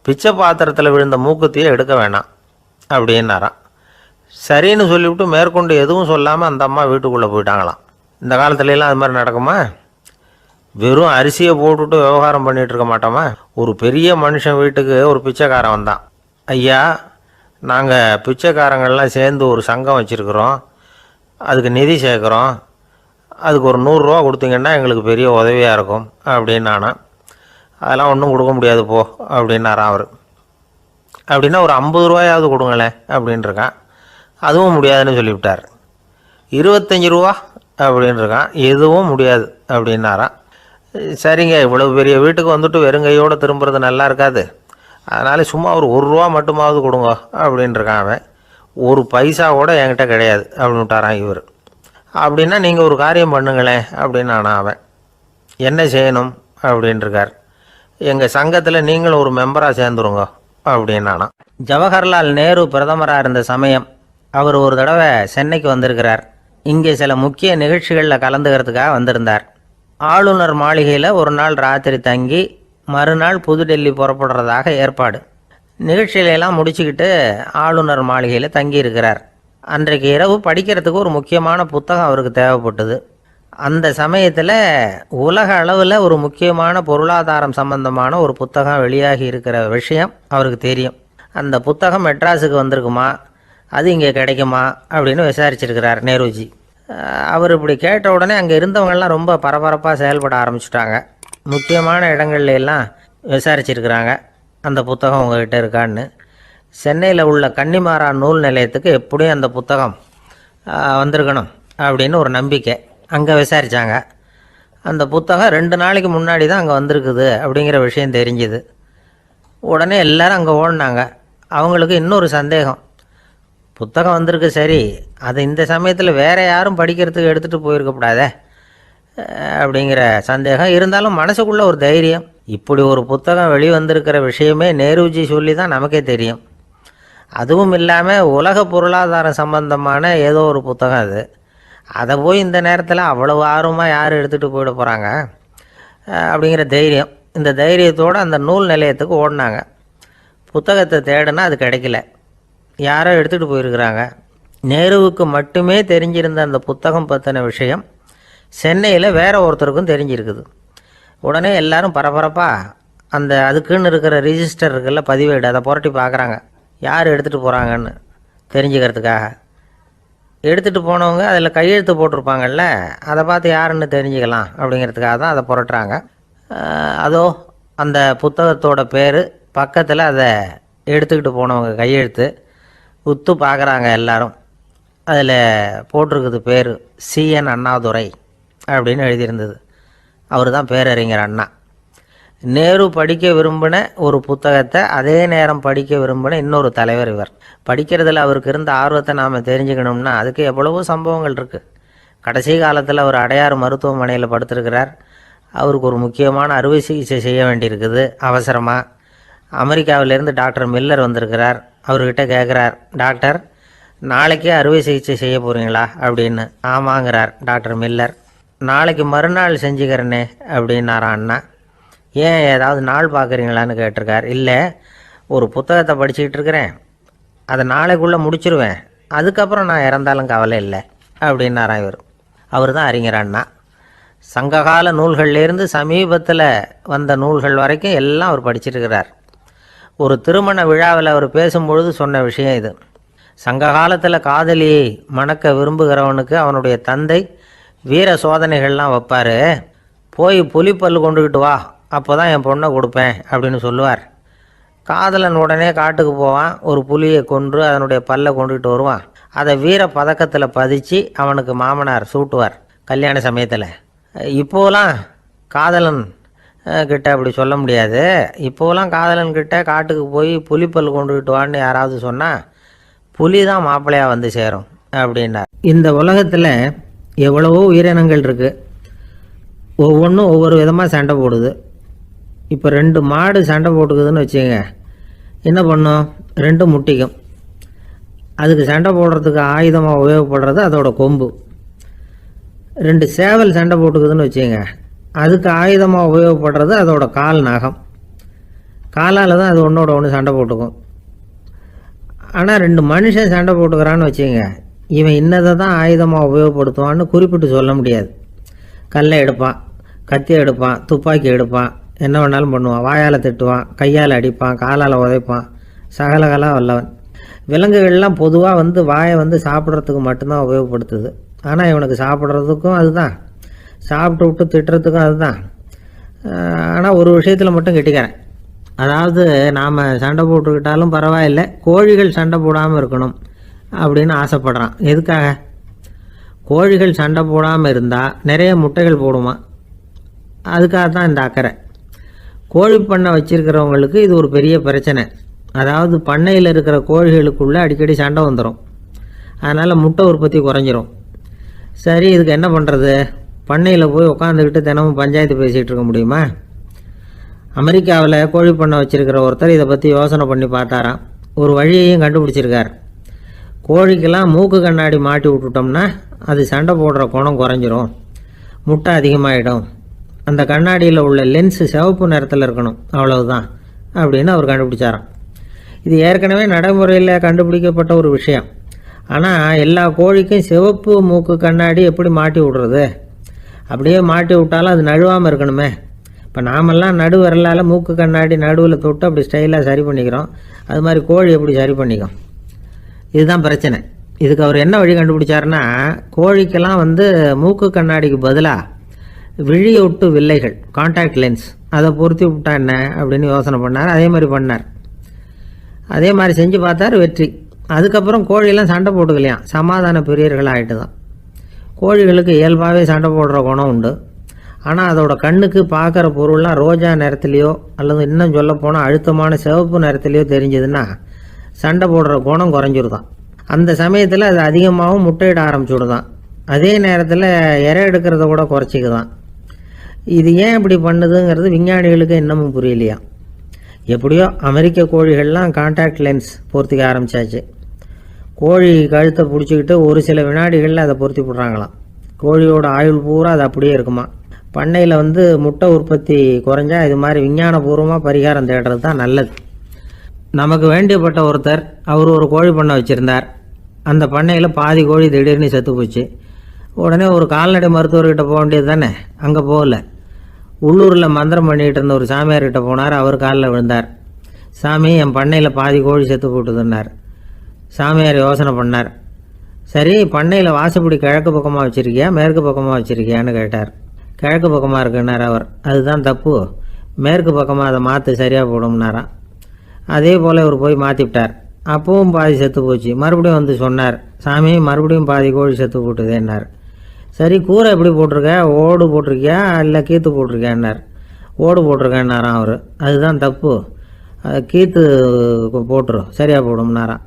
பிச்சை பாத்திரத்தில் விழுந்த மூக்குத்தியை எடுக்க வேணாம் அப்படின்னாராம். சரின்னு சொல்லிவிட்டு மேற்கொண்டு எதுவும் சொல்லாமல் அந்த அம்மா வீட்டுக்குள்ளே போயிட்டாங்களாம். இந்த காலத்துலலாம் அது மாதிரி நடக்குமா? வெறும் அரிசியை போட்டுட்டு விவகாரம் பண்ணிகிட்டு இருக்க மாட்டோமா? ஒரு பெரிய மனுஷன் வீட்டுக்கு ஒரு பிச்சைக்காரன் வந்தான். ஐயா, நாங்கள் பிச்சைக்காரங்கள்லாம் சேர்ந்து ஒரு சங்கம் வச்சுருக்குறோம், அதுக்கு நிதி சேர்க்குறோம், அதுக்கு ஒரு 100 ரூபா கொடுத்தீங்கன்னா எங்களுக்கு பெரிய உதவியாக இருக்கும் அப்படின்னு நானும். அதெல்லாம் ஒன்றும் கொடுக்க முடியாது போ அப்படின்னாரான் அவர். அப்படின்னா ஒரு 50 ரூபாயாவது கொடுங்களேன் அப்படின்ட்டுருக்கான். அதுவும் முடியாதுன்னு சொல்லிவிட்டார். 25 ரூபா அப்படின்ட்டுருக்கான். எதுவும் முடியாது அப்படின்னாரான். சரிங்க, இவ்வளோ பெரிய வீட்டுக்கு வந்துட்டு வெறுங்கையோடு திரும்புறது நல்லா இருக்காது, அதனால் சும்மா ஒரு 1 ரூபா மட்டுமாவது கொடுங்க அப்படின்ட்டுருக்கான் அவன். ஒரு பைசா கூட என்கிட்ட கிடையாது அப்படின்னு விட்டாரான் இவர். அப்படின்னா நீங்கள் ஒரு காரியம் பண்ணுங்களேன் அப்படின்னானா அவன். என்ன செய்யணும் அப்படின்ட்டுருக்கார். எங்கள் சங்கத்தில் நீங்களும் ஒரு மெம்பராக சேர்ந்துருங்க அப்படின்னானா. ஜவஹர்லால் நேரு பிரதமராக இருந்த சமயம் அவர் ஒரு தடவை சென்னைக்கு வந்திருக்கிறார். இங்கே சில முக்கிய நிகழ்ச்சிகளில் கலந்துக்கிறதுக்காக வந்திருந்தார். ஆளுநர் மாளிகையில் ஒரு நாள் ராத்திரி தங்கி மறுநாள் புதுடெல்லி புறப்படுறதாக ஏற்பாடு. நிகழ்ச்சியிலெல்லாம் முடிச்சுக்கிட்டு ஆளுநர் மாளிகையில் தங்கியிருக்கிறார். அன்றைக்கு இரவு படிக்கிறதுக்கு ஒரு முக்கியமான புத்தகம் அவருக்கு தேவைப்பட்டது. அந்த சமயத்தில் உலக அளவில் ஒரு முக்கியமான பொருளாதாரம் சம்பந்தமான ஒரு புத்தகம் வெளியாகி இருக்கிற விஷயம் அவருக்கு தெரியும். அந்த புத்தகம் மெட்ராஸுக்கு வந்திருக்குமா, அது இங்கே கிடைக்குமா அப்படின்னு விசாரிச்சிருக்கிறார் நேருஜி. அவர் இப்படி கேட்ட உடனே அங்கே இருந்தவங்கெல்லாம் ரொம்ப பரபரப்பாக செயல்பட ஆரம்பிச்சுட்டாங்க. முக்கியமான இடங்கள்ல எல்லாம் விசாரிச்சிருக்கிறாங்க அந்த புத்தகம் உங்ககிட்ட இருக்கான்னு. சென்னையில் உள்ள கன்னிமாரா நூல் நிலையத்துக்கு எப்படியும் அந்த புத்தகம் வந்திருக்கணும் அப்படின்னு ஒரு நம்பிக்கை. அங்கே விசாரித்தாங்க. அந்த புத்தகம் 2 நாளைக்கு முன்னாடி தான் அங்கே வந்திருக்குது அப்படிங்கிற விஷயம் தெரிஞ்சுது. உடனே எல்லோரும் அங்கே ஓடினாங்க. அவங்களுக்கு இன்னொரு சந்தேகம், புத்தகம் வந்திருக்கு சரி, அது இந்த சமயத்தில் வேறு யாரும் படிக்கிறதுக்கு எடுத்துகிட்டு போயிருக்கக்கூடாதே அப்படிங்கிற சந்தேகம் இருந்தாலும் மனசுக்குள்ளே ஒரு தைரியம். இப்படி ஒரு புத்தகம் வெளிவந்திருக்கிற விஷயமே நேருஜி சொல்லி தான் நமக்கே தெரியும். அதுவும் இல்லாமல் உலக பொருளாதாரம் சம்பந்தமான ஏதோ ஒரு புத்தகம் அது. அதை போய் இந்த நேரத்தில் அவ்வளவு ஆர்வமாக யார் எடுத்துகிட்டு போயிட போகிறாங்க அப்படிங்கிற தைரியம். இந்த தைரியத்தோடு அந்த நூல் நிலையத்துக்கு ஓடினாங்க. புத்தகத்தை தேடினா அது கிடைக்கல, யாரோ எடுத்துகிட்டு போயிருக்கிறாங்க. நேருவுக்கு மட்டுமே தெரிஞ்சிருந்த அந்த புத்தகம் பற்றின விஷயம் சென்னையில் வேற ஒருத்தருக்கும் தெரிஞ்சிருக்குது. உடனே எல்லாரும் பரபரப்பாக அந்த அதுக்குன்னு இருக்கிற ரிஜிஸ்டர் இருக்குல்ல, பதிவேடு, அதை புரட்டி பார்க்குறாங்க யார் எடுத்துகிட்டு போகிறாங்கன்னு தெரிஞ்சுக்கிறதுக்காக. எடுத்துகிட்டு போனவங்க அதில் கையெழுத்து போட்டிருப்பாங்கல்ல, அதை பார்த்து யாருன்னு தெரிஞ்சுக்கலாம் அப்படிங்கிறதுக்காக தான் அதை புரட்டுறாங்க. அதோ அந்த புத்தகத்தோட பேர் பக்கத்தில் அதை எடுத்துக்கிட்டு போனவங்க கையெழுத்து உத்து பார்க்குறாங்க எல்லாரும். அதில் போட்டிருக்குது பேர் CN அண்ணாதுரை அப்படின்னு எழுதியிருந்தது. அவர் தான் பேரறிஞர் அண்ணா. நேரு படிக்க விரும்பின ஒரு புத்தகத்தை அதே நேரம் படிக்க விரும்பின இன்னொரு தலைவர் இவர். படிக்கிறதுல அவருக்கு இருந்த ஆர்வத்தை நாம் தெரிஞ்சுக்கணும்னா அதுக்கு எவ்வளவோ சம்பவங்கள் இருக்குது. கடைசி காலத்தில் அவர் அடையாறு மருத்துவமனையில் படுத்திருக்கிறார். அவருக்கு ஒரு முக்கியமான அறுவை சிகிச்சை செய்ய வேண்டியிருக்குது அவசரமாக. அமெரிக்காவிலேருந்து டாக்டர் மில்லர் வந்திருக்கிறார். அவர்கிட்ட கேட்குறார், டாக்டர் நாளைக்கே அறுவை சிகிச்சை செய்ய போகிறீங்களா அப்படின்னு. ஆமாங்கிறார் டாக்டர் மில்லர். நாளைக்கு மறுநாள் செஞ்சுக்கிறேனே அப்படின்னாரான் அண்ணா. ஏன் ஏதாவது நாள் பார்க்குறீங்களான்னு கேட்டிருக்கார். இல்லை, ஒரு புத்தகத்தை படிச்சுக்கிட்டு இருக்கிறேன், அதை நாளைக்குள்ளே முடிச்சிருவேன், அதுக்கப்புறம் நான் இறந்தாலும் கவலை இல்லை அப்படின்னாரான் இவர். அவர் தான் அறிஞர் அண்ணா. சங்ககால நூல்கள்லேருந்து சமீபத்தில் வந்த நூல்கள் வரைக்கும் எல்லாம் அவர் படிச்சிருக்கிறார். ஒரு திருமண விழாவில் அவர் பேசும்பொழுது சொன்ன விஷயம் இது. சங்க காலத்தில் காதலியை மணக்க விரும்புகிறவனுக்கு அவனுடைய தந்தை வீர சோதனைகள்லாம் வைப்பார். போய் புலிப்பல் கொண்டுக்கிட்டு வா, அப்போ தான் என் பொண்ணை கொடுப்பேன் அப்படின்னு சொல்லுவார். காதலன் உடனே காட்டுக்கு போவான், ஒரு புலியை கொன்று அதனுடைய பல்லை கொண்டுக்கிட்டு வருவான். அதை வீர பதக்கத்தில் பதிச்சு அவனுக்கு மாமனார் சூட்டுவார் கல்யாண சமயத்தில். இப்போலாம் காதலன் கிட்ட அப்படி சொல்ல முடியாது. இப்போலாம் காதலன்கிட்ட காட்டுக்கு போய் புலிப்பல் கொண்டுக்கிட்டு வான்னு யாராவது சொன்னால் புலி தான் மாப்பிள்ளையாக வந்து சேரும் அப்படின்னார். இந்த உலகத்தில் எவ்வளவோ உயிரினங்கள் இருக்குது, ஒவ்வொன்றும் ஒவ்வொரு விதமாக சண்டை போடுது. இப்போ 2 மாடு சண்டை போட்டுக்குதுன்னு வச்சுங்க, என்ன பண்ணும்? 2 முட்டிக்கும். அதுக்கு சண்டை போடுறதுக்கு ஆயுதமாக உபயோகப்படுறது அதோட கொம்பு. 2 சேவல் சண்டை போட்டுக்குதுன்னு வச்சுங்க, அதுக்கு ஆயுதமாக உபயோகப்படுறது அதோட கால் நகம். காலால் தான் அது ஒன்றோட ஒன்று சண்டை போட்டுக்கும். ஆனால் 2 மனுஷன் சண்டை போட்டுக்கிறான்னு வச்சுங்க, இவன் இன்னதை தான் ஆயுதமாக உபயோகப்படுத்துவான்னு குறிப்பிட்டு சொல்ல முடியாது. கல்லை எடுப்பான், கத்தி எடுப்பான், துப்பாக்கி எடுப்பான், என்ன வேணாலும் பண்ணுவான். வாயால் திட்டுவான், கையால் அடிப்பான், காலால் உதைப்பான், சகலகலா வல்லவன். விலங்குகள்லாம் பொதுவாக வாயை சாப்பிட்றதுக்கு மட்டும்தான் உபயோகப்படுத்துது. ஆனால் இவனுக்கு சாப்பிட்றதுக்கும் அதுதான், சாப்பிட்டு விட்டு திட்டுறதுக்கும் அதுதான். ஆனால் ஒரு விஷயத்தில் மட்டும் கெட்டிக்கிறேன். அதாவது நாம் சண்டை போட்டுக்கிட்டாலும் பரவாயில்லை, கோழிகள் சண்டை போடாமல் இருக்கணும் அப்படின்னு ஆசைப்படுறான். எதுக்காக? கோழிகள் சண்டை போடாமல் இருந்தால் நிறைய முட்டைகள் போடுமா, அதுக்காக தான் இந்த அக்கறை. கோழி பண்ணை வச்சுருக்கிறவங்களுக்கு இது ஒரு பெரிய பிரச்சனை. அதாவது பண்ணையில் இருக்கிற கோழிகளுக்குள்ளே அடிக்கடி சண்டை வந்துடும், அதனால் முட்டை உற்பத்தி குறைஞ்சிரும். சரி, இதுக்கு என்ன பண்ணுறது? பண்ணையில் போய் உட்காந்துக்கிட்டு தினமும் பஞ்சாயத்து பேசிகிட்டு இருக்க முடியுமா? அமெரிக்காவில் கோழி பண்ணை வச்சுருக்கிற ஒருத்தர் இதை பற்றி யோசனை பண்ணி பார்த்தாராம். ஒரு வழியையும் கண்டுபிடிச்சிருக்கார். கோழிக்கெல்லாம் மூக்கு கண்ணாடி மாட்டி விட்டுட்டோம்னா அது சண்டை போடுற குணம் குறைஞ்சிரும், முட்டை அதிகமாகிடும். அந்த கண்ணாடியில் உள்ள லென்ஸு சிவப்பு நிறத்தில் இருக்கணும், அவ்வளவுதான் அப்படின்னு அவர் கண்டுபிடிச்சாராம். இது ஏற்கனவே நடைமுறையில் கண்டுபிடிக்கப்பட்ட ஒரு விஷயம். ஆனால் எல்லா கோழிக்கும் சிவப்பு மூக்கு கண்ணாடி எப்படி மாட்டி விடுறது? அப்படியே மாட்டி விட்டாலும் அது நழுவாமல் இருக்கணுமே. இப்போ நாமெல்லாம் நடு வரலால் மூக்கு கண்ணாடி நடுவில் தொட்டு அப்படி ஸ்டைலாக சரி பண்ணிக்கிறோம், அது மாதிரி கோழி எப்படி சரி பண்ணிக்கும்? இதுதான் பிரச்சனை. இதுக்கு அவர் என்ன வழி கண்டுபிடிச்சாருன்னா, கோழிக்கெல்லாம் மூக்கு கண்ணாடிக்கு பதிலாக விழியொட்டு வில்லைகள், கான்டாக்ட் லென்ஸ், அதை பொருத்தி விட்டா என்ன அப்படின்னு யோசனை பண்ணார். அதே மாதிரி பண்ணார். அதே மாதிரி செஞ்சு பார்த்தார், வெற்றி. அதுக்கப்புறம் கோழியெல்லாம் சண்டை போட்டுக்கலையாம், சமாதான பிரியர்கள் ஆகிட்டு தான். கோழிகளுக்கு இயல்பாகவே சண்டை போடுற குணம் உண்டு. ஆனால் அதோட கண்ணுக்கு பார்க்குற பொருள்லாம் ரோஜா நிறத்துலையோ அல்லது இன்னும் சொல்லப்போனால் அழுத்தமான சிவப்பு நிறத்துலையோ தெரிஞ்சதுன்னா சண்டை போடுற குணம் குறைஞ்சிருதான். அந்த சமயத்தில் அது அதிகமாகவும் முட்டையிட ஆரம்பிச்சுடுதான். அதே நேரத்தில் இறை எடுக்கிறத கூட குறைச்சிக்குதான். இது ஏன் இப்படி பண்ணுதுங்கிறது விஞ்ஞானிகளுக்கு இன்னமும் புரியலையா. எப்படியோ அமெரிக்க கோழிகள்லாம் கான்டாக்ட் லென்ஸ் பொருத்திக்க ஆரம்பித்தாச்சு. கோழி கழுத்தை பிடிச்சிக்கிட்டு ஒரு சில வினாடிகளில் அதை பொருத்தி விட்றாங்களாம். கோழியோட ஆயுள் பூரா அது அப்படியே இருக்குமா. பண்ணையில் முட்டை உற்பத்தி குறைஞ்சா இது மாதிரி விஞ்ஞானபூர்வமாக பரிகாரம் தேடுறது தான் நல்லது. நமக்கு வேண்டியப்பட்ட ஒருத்தர், அவர் ஒரு கோழி பண்ணை வச்சுருந்தார். அந்த பண்ணையில் பாதி கோழி திடீர்னு செத்து போச்சு. உடனே ஒரு கால்நடை மருத்துவர்கிட்ட போக வேண்டியது தானே, அங்கே போகல. உள்ளூரில் மந்திரம் பண்ணிகிட்டு இருந்த ஒரு சாமியார்கிட்ட போனார். அவர் காலில் விழுந்தார். சாமி, என் பண்ணையில் பாதி கோழி செத்து போட்டுதுன்னார். சாமியார் யோசனை பண்ணார். சரி, பண்ணையில் வாசப்படி கிழக்கு பக்கமாக வச்சுருக்கியா மேற்கு பக்கமாக வச்சுருக்கியான்னு கேட்டார். கிழக்கு பக்கமாக இருக்குன்னார் அவர். அதுதான் தப்பு, மேற்கு பக்கமாக அதை மாற்று, சரியாக போடும்னாராம். அதே போல் இவர் போய் மாற்றிவிட்டார். அப்பவும் பாதி செத்து போச்சு. மறுபடியும் சொன்னார், சாமி மறுபடியும் பாதி கோழி செத்து போட்டுதேன்னார். சரி, கூரை எப்படி போட்டிருக்க, ஓடு போட்டிருக்கியா இல்லை கீத்து போட்டிருக்கியான்னார். ஓடு போட்டிருக்கேன்னாராம் அவர். அதுதான் தப்பு, கீத்து போட்டுரும், சரியாக போடும்னாராம்.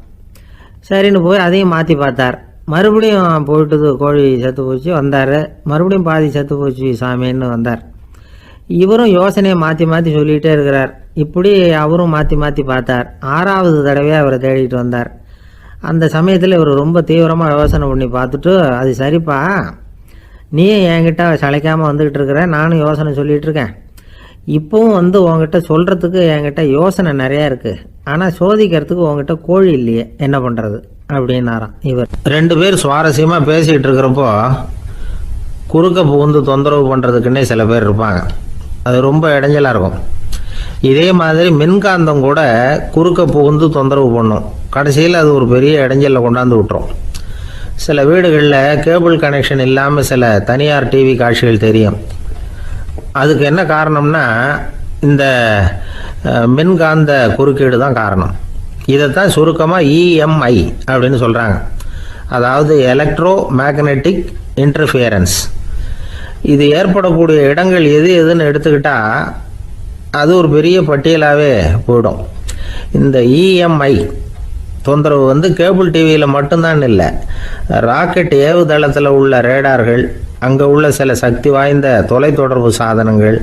சரின்னு போய் அதையும் மாற்றி பார்த்தார். மறுபடியும் போயிட்டுது, கோழி செத்து போச்சு. வந்தார். மறுபடியும் பாதி செத்து போச்சு சாமின்னு வந்தார். இவரும் யோசனையை மாற்றி மாற்றி சொல்லிகிட்டே இருக்கிறார். இப்படி அவரும் மாற்றி மாற்றி பார்த்தார். 6வது தடவையாக அவரை தேடிட்டு வந்தார். அந்த சமயத்தில் இவர் ரொம்ப தீவிரமாக யோசனை பண்ணி பார்த்துட்டு, அது சரிப்பா, நீயும் என்கிட்ட சளைக்காமல் வந்துக்கிட்டு இருக்கிற, நானும் யோசனை சொல்லிகிட்டு இருக்கேன். இப்போவும் உங்ககிட்ட சொல்கிறதுக்கு என்கிட்ட யோசனை நிறையா இருக்குது, ஆனால் சோதிக்கிறதுக்கு உங்ககிட்ட கோழி இல்லையே, என்ன பண்ணுறது அப்படின்னாராம் இவர். 2 பேர் சுவாரஸ்யமாக பேசிக்கிட்டு இருக்கிறப்போ குறுக்க புகுந்து தொந்தரவு பண்ணுறதுக்குன்னே சில பேர் இருப்பாங்க. அது ரொம்ப இடைஞ்சலாக இருக்கும். இதே மாதிரி மின்காந்தம் கூட குறுக்க புகுந்து தொந்தரவு பண்ணும். கடைசியில் அது ஒரு பெரிய இடைஞ்சலில் கொண்டாந்து விட்டுரும். சில வீடுகளில் கேபிள் கனெக்ஷன் இல்லாமல் சில தனியார் டிவி காட்சிகள் தெரியும். அதுக்கு என்ன காரணம்னா இந்த மின்காந்த குறுக்கீடு தான் காரணம். இதைத்தான் சுருக்கமாக இஎம்ஐ அப்படின்னு சொல்கிறாங்க. அதாவது எலக்ட்ரோ மேக்னெட்டிக் இன்டர்ஃபியரன்ஸ். இது ஏற்படக்கூடிய இடங்கள் எது எதுன்னு எடுத்துக்கிட்டால் அது ஒரு பெரிய பட்டியலாகவே போயிடும். இந்த இஎம்ஐ தொந்தரவு கேபிள் டிவியில் மட்டும்தான் இல்லை, ராக்கெட் ஏவுதளத்தில் உள்ள ரேடார்கள், அங்கே உள்ள சில சக்தி வாய்ந்த தொலைத்தொடர்பு சாதனங்கள்,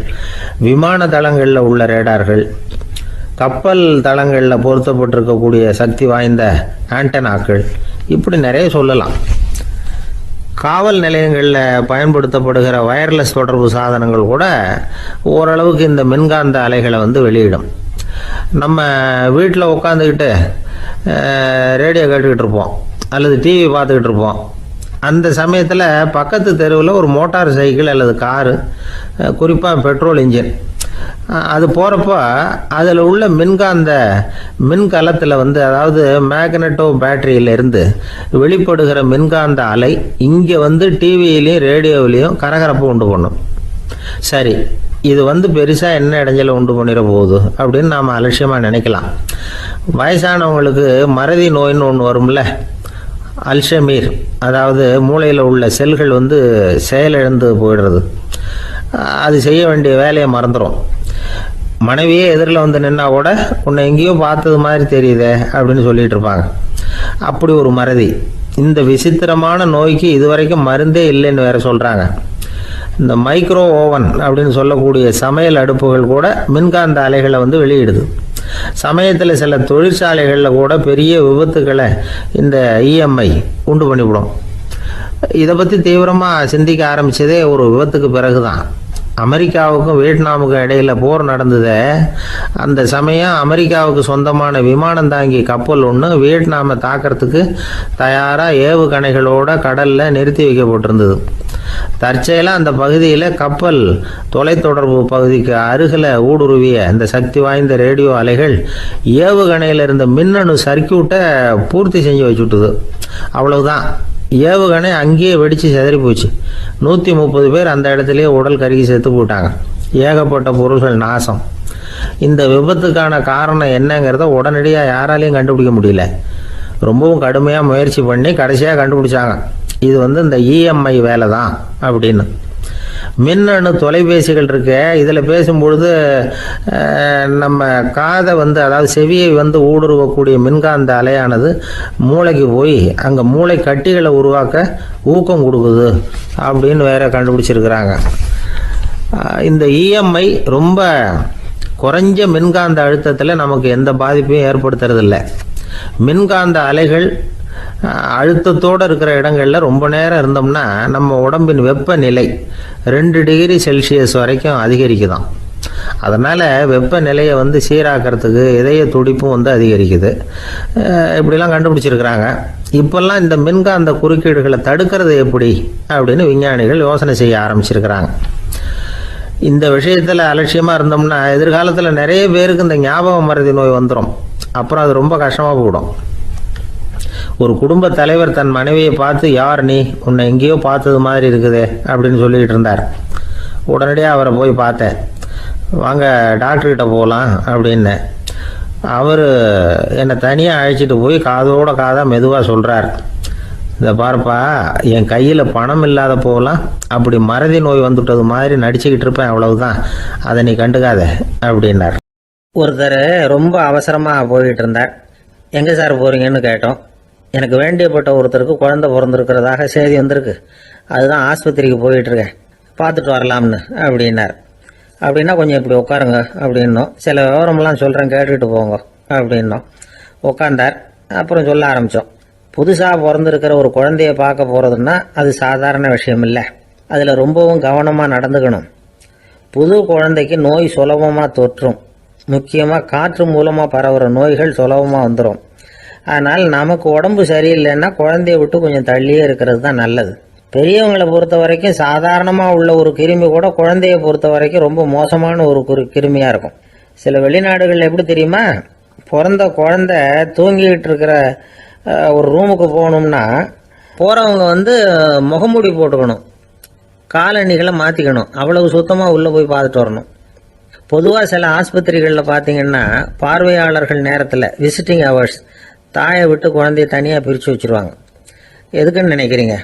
விமான தளங்களில் உள்ள ரேடார்கள், கப்பல் தளங்களில் பொருத்தப்பட்டிருக்கக்கூடிய சக்தி வாய்ந்த ஆண்டனாக்கள், இப்படி நிறைய சொல்லலாம். காவல் நிலையங்களில் பயன்படுத்தப்படுகிற வயர்லெஸ் தொடர்பு சாதனங்கள் கூட ஓரளவுக்கு இந்த மின்காந்த அலைகளை வெளியிடும். நம்ம வீட்டில் உட்காந்துக்கிட்டு ரேடியோ கேட்டுக்கிட்டு இருப்போம் அல்லது டிவி பார்த்துக்கிட்டு இருப்போம். அந்த சமயத்தில் பக்கத்து தெருவில் ஒரு மோட்டார் சைக்கிள் அல்லது காரு, குறிப்பாக பெட்ரோல் இன்ஜின், அது போகிறப்போ அதில் உள்ள மின்கலத்தில் வந்து, அதாவது மேக்னட்டோ பேட்டரியிலிருந்து வெளிப்படுகிற மின்காந்த அலை இங்கே வந்து டிவியிலையும் ரேடியோவிலையும் கரகரப்பு உண்டு பண்ணும். சரி, இது வந்து பெருசாக என்ன இடைஞ்சலை உண்டு பண்ணிட போகுது அப்படின்னு நாம் அலட்சியமாக நினைக்கலாம். வயசானவங்களுக்கு மறதி நோயின்னு ஒன்று வரும்ல, அல்ஷமீர், அதாவது மூளையில் உள்ள செல்கள் வந்து செயலிழந்து போயிடுறது. அது செய்ய வேண்டிய வேலையை மறந்துடும். மனைவியே எதிரில் வந்து நின்னா கூட உன்னை எங்கேயோ பார்த்தது மாதிரி தெரியுதே அப்படின்னு சொல்லிட்டு இருப்பாங்க. அப்படி ஒரு மறதி. இந்த விசித்திரமான நோய்க்கு இதுவரைக்கும் மருந்தே இல்லைன்னு வேற சொல்கிறாங்க. இந்த மைக்ரோ ஓவன் அப்படின்னு சொல்லக்கூடிய சமையல் அடுப்புகள் கூட மின்காந்த அலைகளை வந்து வெளியிடுது. சமயத்தில் சில தொழிற்சாலைகளில் கூட பெரிய விபத்துக்களை இந்த இஎம்ஐ உண்டு பண்ணிவிடும். இதை பற்றி தீவிரமாக சிந்திக்க ஆரம்பித்ததே ஒரு விபத்துக்கு பிறகு தான். அமெரிக்காவுக்கும் வியட்நாமுக்கும் இடையில் போர் நடந்தது. அந்த சமயம் அமெரிக்காவுக்கு சொந்தமான விமானம் தாங்கி கப்பல் ஒன்று வியட்நாமை தாக்கிறதுக்கு தயாராக ஏவுகணைகளோட கடலில் நிறுத்தி வைக்கப்பட்டிருந்தது. தற்செயலாக அந்த பகுதியில் கப்பல் தொலைத்தொடர்பு பகுதிக்கு அருகில் ஊடுருவிய இந்த சக்தி வாய்ந்த ரேடியோ அலைகள் ஏவுகணையில் இருந்த மின்னணு சர்க்கியூட்டை பூர்த்தி செஞ்சு வச்சுட்டுது. அவ்வளவுதான், ஏவுகணை அங்கேயே வெடித்து சிதறி போச்சு. 130 பேர் அந்த இடத்துலயே உடல் கருகி செத்து போட்டாங்க. ஏகப்பட்ட பொருள்கள் நாசம். இந்த விபத்துக்கான காரணம் என்னங்கிறத உடனடியாக யாராலையும் கண்டுபிடிக்க முடியல. ரொம்பவும் கடுமையாக முயற்சி பண்ணி கடைசியாக கண்டுபிடிச்சாங்க, இது வந்து இந்த இஎம்ஐ வேலை தான் அப்படின்னு. மின்னணு தொலைபேசிகள் இருக்கு, இதில் பேசும்பொழுது நம்ம காதை வந்து, அதாவது செவியை வந்து ஊடுருவக்கூடிய மின்காந்த அலையானது மூளைக்கு போய் அங்கே மூளை கட்டிகளை உருவாக்க ஊக்கம் கொடுக்குது அப்படின்னு வேற கண்டுபிடிச்சிருக்கிறாங்க. இந்த இஎம்ஐ ரொம்ப குறைஞ்ச மின்காந்த அழுத்தத்தில் நமக்கு எந்த பாதிப்பையும் ஏற்படுத்துறதில்லை. மின்காந்த அலைகள் அழுத்தத்தோடு இருக்கிற இடங்களில் ரொம்ப நேரம் இருந்தோம்னா நம்ம உடம்பின் வெப்பநிலை 2 டிகிரி செல்சியஸ் வரைக்கும் அதிகரிக்குதாம். அதனால் வெப்பநிலையை வந்து சீராக்கிறதுக்கு இதய துடிப்பும் வந்து அதிகரிக்குது. இப்படிலாம் கண்டுபிடிச்சிருக்கிறாங்க. இப்போல்லாம் இந்த மின்காந்த குறுக்கீடுகளை தடுக்கிறது எப்படி அப்படின்னு விஞ்ஞானிகள் யோசனை செய்ய ஆரம்பிச்சிருக்கிறாங்க. இந்த விஷயத்தில் அலட்சியமாக இருந்தோம்னா எதிர்காலத்தில் நிறைய பேருக்கு இந்த ஞாபக மறதி நோய் வந்துடும். அப்புறம் அது ரொம்ப கஷ்டமாக போயிடும். ஒரு குடும்ப தலைவர் தன் மனைவியை பார்த்து, யார் நீ, உன்னை எங்கேயோ பார்த்தது மாதிரி இருக்குதே அப்படின்னு சொல்லிக்கிட்டு இருந்தார். உடனடியாக அவரை போய் பார்த்தேன். வாங்க டாக்டர்கிட்ட போகலாம் அப்படின்னு. அவர் என்னை தனியாக அழைச்சிட்டு போய் காதோட காதாக மெதுவாக சொல்கிறார், இதை பாருப்பா, என் கையில் பணம் இல்லாத போகலாம், அப்படி மறதி நோய் வந்துட்டது மாதிரி நடிச்சுக்கிட்டு இருப்பேன், அவ்வளவுதான், அதை நீ கண்டுக்காத அப்படின்னார். ஒருத்தர் ரொம்ப அவசரமாக போய்கிட்டு இருந்தார். எங்கே சார் போகிறீங்கன்னு கேட்டோம். எனக்கு வேண்டியப்பட்ட ஒருத்தருக்கு குழந்தை பிறந்திருக்கிறதாக செய்தி வந்திருக்கு, அதுதான் ஆஸ்பத்திரிக்கு போயிட்டுருக்கேன், பார்த்துட்டு வரலாம்னு அப்படின்னார். அப்படின்னா கொஞ்சம் இப்படி உட்காருங்க அப்படின்னோம். சில விவரமெல்லாம் சொல்கிறேன், கேட்டுக்கிட்டு போங்க அப்படின்னோம். உட்காந்தார். அப்புறம் சொல்ல ஆரம்பித்தோம். புதுசாக பிறந்திருக்கிற ஒரு குழந்தைய பார்க்க போகிறதுன்னா அது சாதாரண விஷயம் இல்லை. அதில் ரொம்பவும் கவனமாக நடந்துக்கணும். புது குழந்தைக்கு நோய் சுலபமாக தொற்றும். முக்கியமாக காற்று மூலமாக பரவுகிற நோய்கள் சுலபமாக வந்துடும். அதனால் நமக்கு உடம்பு சரியில்லைன்னா குழந்தைய விட்டு கொஞ்சம் தள்ளியே இருக்கிறது தான் நல்லது. பெரியவங்களை பொறுத்த வரைக்கும் சாதாரணமாக உள்ள ஒரு கிருமி கூட குழந்தைய பொறுத்த வரைக்கும் ரொம்ப மோசமான ஒரு கிருமியாக இருக்கும். சில வெளிநாடுகளில் எப்படி தெரியுமா, பிறந்த குழந்தை தூங்கிக்கிட்டு இருக்கிற ஒரு ரூமுக்கு போகணும்னா போகிறவங்க வந்து முகமூடி போட்டுக்கணும், காலணிகளை மாற்றிக்கணும், அவ்வளவு சுத்தமாக உள்ளே போய் பார்த்துட்டு வரணும். பொதுவாக சில ஆஸ்பத்திரிகளில் பார்த்தீங்கன்னா பார்வையாளர்கள் நேரத்தில் விசிட்டிங் ஹவர்ஸ் தாயை விட்டு குழந்தைய தனியாக பிரித்து வச்சுருவாங்க. எதுக்குன்னு நினைக்கிறீங்க?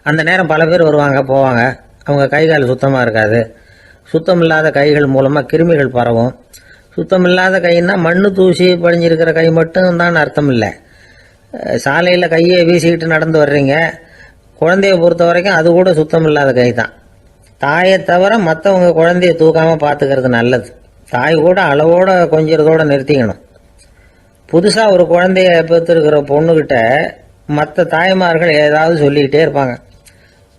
அந்த நேரம் பல பேர் வருவாங்க போவாங்க, அவங்க கை கால் சுத்தமாக இருக்காது. சுத்தம் இல்லாத கைகள் மூலமாக கிருமிகள் பரவும். சுத்தம் இல்லாத கைன்னா மண்ணு தூசி படிஞ்சிருக்கிற கை மட்டும் தான் அர்த்தம் இல்லை. சாலையில் கையை வீசிக்கிட்டு நடந்து வர்றீங்க, குழந்தைய பொறுத்த வரைக்கும் அது கூட சுத்தம் இல்லாத கை தான். தாயை தவிர மற்றவங்க குழந்தைய தூக்காமல் பார்த்துக்கிறது நல்லது. தாய் கூட அளவோட கொஞ்சிறதோடு நிறுத்திக்கணும். புதுசாக ஒரு குழந்தைய பெற்றிருக்கிற பொண்ணுக்கிட்ட மற்ற தாய்மார்கள் ஏதாவது சொல்லிக்கிட்டே இருப்பாங்க.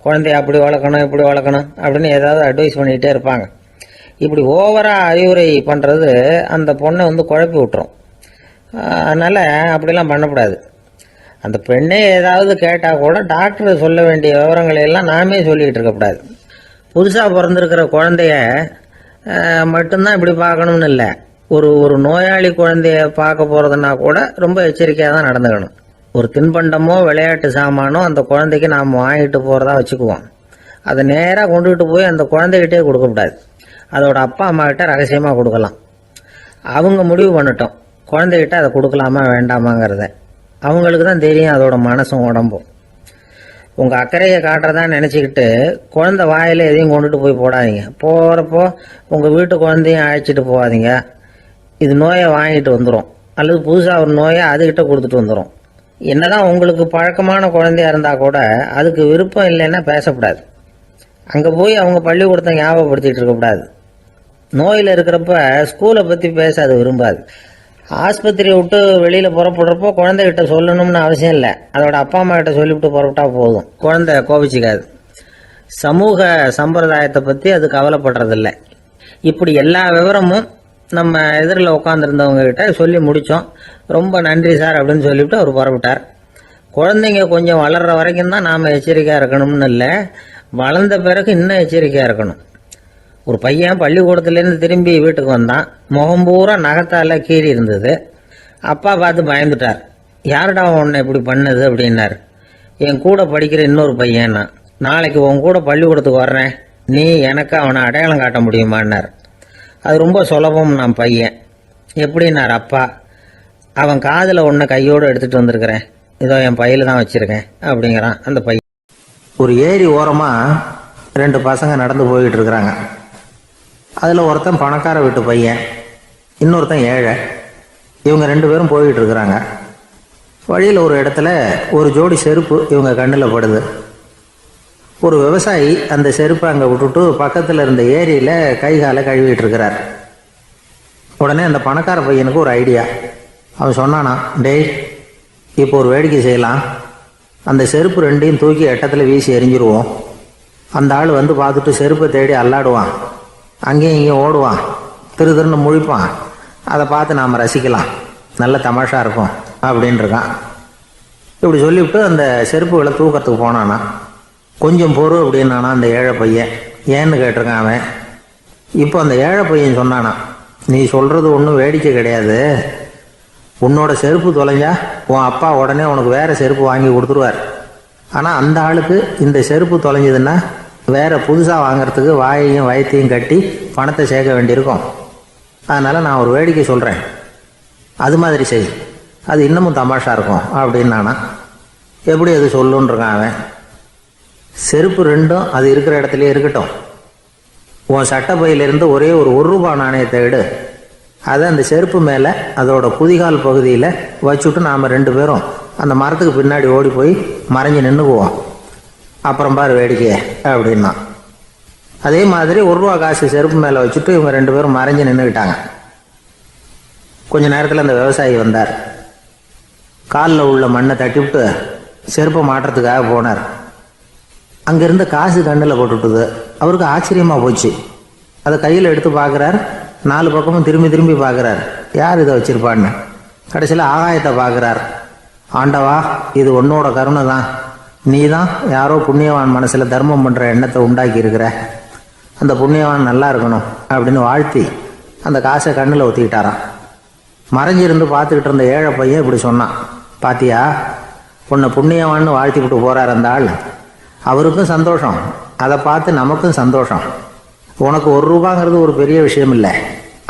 குழந்தைய அப்படி வளர்க்கணும் இப்படி வளர்க்கணும் அப்படின்னு ஏதாவது அட்வைஸ் பண்ணிக்கிட்டே இருப்பாங்க. இப்படி ஓவராக அறிவுரை பண்ணுறது அந்த பொண்ணை வந்து குழப்பி விட்டுரும். அதனால் அப்படிலாம் பண்ணக்கூடாது. அந்த பெண்ணே ஏதாவது கேட்டால் கூட டாக்டர் சொல்ல வேண்டிய விவரங்களை எல்லாம் நாமே சொல்லிக்கிட்டு இருக்கக்கூடாது. புதுசாக பிறந்திருக்கிற குழந்தைய மட்டும்தான் இப்படி பார்க்கணும்னு இல்லை. ஒரு நோயாளி குழந்தைய பார்க்க போகிறதுனா கூட ரொம்ப எச்சரிக்கையாக தான் நடந்துக்கணும். ஒரு தின்பண்டமோ விளையாட்டு சாமானோ அந்த குழந்தைக்கு நாம் வாங்கிட்டு போகிறதா வச்சுக்குவோம். அதை நேராக கொண்டுகிட்டு போய் அந்த குழந்தைகிட்டே கொடுக்கக்கூடாது. அதோட அப்பா அம்மா கிட்ட ரகசியமாக கொடுக்கலாம். அவங்க முடிவு பண்ணட்டும் குழந்தைகிட்ட அதை கொடுக்கலாமா வேண்டாமாங்கிறத. அவங்களுக்கு தான் தெரியும் அதோட மனசும் உடம்பும். உங்கள் அக்கறையை காட்டுறதா நினச்சிக்கிட்டு குழந்தை வாயில் எதையும் கொண்டுட்டு போய் போடாதீங்க. போகிறப்போ உங்கள் வீட்டு குழந்தையும் அழைச்சிட்டு போகாதீங்க. இது நோயை வாங்கிட்டு வந்துடும், அல்லது புதுசாக ஒரு நோயை அதுக்கிட்ட கொடுத்துட்டு வந்துடும். என்னதான் உங்களுக்கு பழக்கமான குழந்தையா இருந்தால் கூட அதுக்கு விருப்பம் இல்லைன்னா பேசக்கூடாது. அங்கே போய் அவங்க பள்ளிக்கூடத்தை ஞாபகப்படுத்திகிட்டு இருக்கக்கூடாது. நோயில் இருக்கிறப்ப ஸ்கூலை பற்றி பேச அது விரும்பாது. ஆஸ்பத்திரியை விட்டு வெளியில் புறப்படுறப்போ குழந்தைகிட்ட சொல்லணும்னு அவசியம் இல்லை. அதோட அப்பா அம்மா கிட்ட சொல்லிவிட்டு புறப்பட்டா போதும், குழந்தை கோபிச்சிக்காது. சமூக சம்பிரதாயத்தை பற்றி அது கவலைப்படுறதில்லை. இப்படி எல்லா விவரமும் நம்ம எதிரில் உட்காந்துருந்தவங்க கிட்ட சொல்லி முடித்தோம். ரொம்ப நன்றி சார் அப்படின்னு சொல்லிவிட்டு அவர் புறப்பட்டார். குழந்தைங்க கொஞ்சம் வளர்கிற வரைக்கும் தான் நாம் எச்சரிக்கையாக இருக்கணும்னு இல்லை, வளர்ந்த பிறகு இன்னும் எச்சரிக்கையாக இருக்கணும். ஒரு பையன் பள்ளிக்கூடத்துலேருந்து திரும்பி வீட்டுக்கு வந்தான். முகம் பூரா நகத்தால் கீறி இருந்தது. அப்பா பார்த்து பயந்துட்டார். யாருடா உன்னை இப்படி பண்ணது அப்படின்னார். என் கூட படிக்கிற இன்னொரு பையன்னா. நாளைக்கு உன் கூட பள்ளிக்கூடத்துக்கு வர்றேன், நீ எனக்கு அவனை அடையாளம் காட்ட முடியுமான்னார். அது ரொம்ப சுலபம் நான் பையன். எப்படின்னார் அப்பா. அவன் காதில் ஒன்றை கையோடு எடுத்துகிட்டு வந்திருக்கிறேன், இதோ என் பையில தான் வச்சுருக்கேன் அப்படிங்கிறான் அந்த பையன். ஒரு ஏரி ஓரமாக 2 பசங்க நடந்து போய்கிட்டு இருக்கிறாங்க. அதில் ஒருத்தன் பணக்கார வீட்டு பையன், இன்னொருத்தன் ஏழை. இவங்க 2 பேரும் போய்கிட்டு இருக்கிறாங்க. வழியில் ஒரு இடத்துல ஒரு ஜோடி செருப்பு இவங்க கண்ணில் படுது. ஒரு விவசாயி அந்த செருப்பை அங்கே விட்டுட்டு பக்கத்தில் இருந்த ஏரியில் கை காலை கழுவிட்டு இருக்கிறார். உடனே அந்த பணக்கார பையனுக்கு ஒரு ஐடியா. அவன் சொன்னானா, டேய் இப்போ ஒரு வேடிக்கை செய்யலாம், அந்த செருப்பு 2ஐயும் தூக்கி எட்டத்தில் வீசி எரிஞ்சிருவோம். அந்த ஆள் வந்து பார்த்துட்டு செருப்பை தேடி அல்லாடுவான், அங்கேயும் இங்கேயும் ஓடுவான், திருன்னு முழிப்பான். அதை பார்த்து நாம் ரசிக்கலாம், நல்ல தமாஷா இருக்கும் அப்படின்ட்டுருக்கான். இப்படி சொல்லிவிட்டு அந்த செருப்புகளை தூக்கத்துக்கு போனானா. கொஞ்சம் பொறு அப்படின்னானா அந்த ஏழை பையன். ஏன்னு கேட்டிருக்கான் அவன். இப்போ அந்த ஏழை பையன் சொன்னானா, நீ சொல்கிறது ஒன்றும் வேடிக்கை கிடையாது, உன்னோட செருப்பு தொலைஞ்சா உன் அப்பா உடனே உனக்கு வேறு செருப்பு வாங்கி கொடுத்துருவார். ஆனால் அந்த ஆளுக்கு இந்த செருப்பு தொலைஞ்சதுன்னா வேறு புதுசாக வாங்கிறதுக்கு வாயையும் வயத்தையும் கட்டி பணத்தை சேர்க்க வேண்டியிருக்கும். அதனால் நான் ஒரு வேடிக்கை சொல்கிறேன், அது மாதிரி செய், அது இன்னமும் தமாஷா இருக்கும் அப்படின்னானா. எப்படி அது சொல்லுன்றான் அவன். செருப்பு 2ம் அது இருக்கிற இடத்துலையே இருக்கட்டும், உன் சட்டை பையிலிருந்து ஒரே ஒரு ரூபாய் நாணயத்தை எடு, அதை அந்த செருப்பு மேலே அதோட குதிகால் பகுதியில் வச்சுட்டு நாம் 2 பேரும் அந்த மரத்துக்கு பின்னாடி ஓடி போய் மறைஞ்சு நின்றுக்குவோம், அப்புறம் பாரு வேடிக்கையே அப்படின்னா. அதே மாதிரி ரூபா காசு செருப்பு மேலே வச்சுட்டு இவங்க 2 பேரும் மறைஞ்சு நின்றுக்கிட்டாங்க. கொஞ்ச நேரத்தில் அந்த விவசாயி வந்தார். காலில் உள்ள மண்ணை தட்டிவிட்டு செருப்பை மாட்டுறதுக்காக போனார். அங்கேருந்து காசு கண்ணில் போட்டுவிட்டுது. அவருக்கு ஆச்சரியமாக போச்சு. அதை கையில் எடுத்து பார்க்குறார். 4 பக்கமும் திரும்பி திரும்பி பார்க்குறார், யார் இதை வச்சுருப்பான்னு. கடைசியில் ஆகாயத்தை பார்க்குறார். ஆண்டவா, இது உன்னோட கருணை தான், நீ தான் யாரோ புண்ணியவான் மனசில் தர்மம் பண்ணுற எண்ணத்தை உண்டாக்கி இருக்கிற, அந்த புண்ணியவான் நல்லா இருக்கணும் அப்படின்னு வாழ்த்தி அந்த காசை கண்ணில் ஊற்றிக்கிட்டாரான். மறைஞ்சிருந்து பார்த்துக்கிட்டு இருந்த ஏழை பையன் இப்படி சொன்னான், பாத்தியா, உன்னை புண்ணியவான்னு வாழ்த்தி விட்டு போகிறார் அந்த ஆள், அவருக்கும் சந்தோஷம், அதை பார்த்து நமக்கும் சந்தோஷம். உனக்கு ரூபாங்கிறது ஒரு பெரிய விஷயம் இல்லை,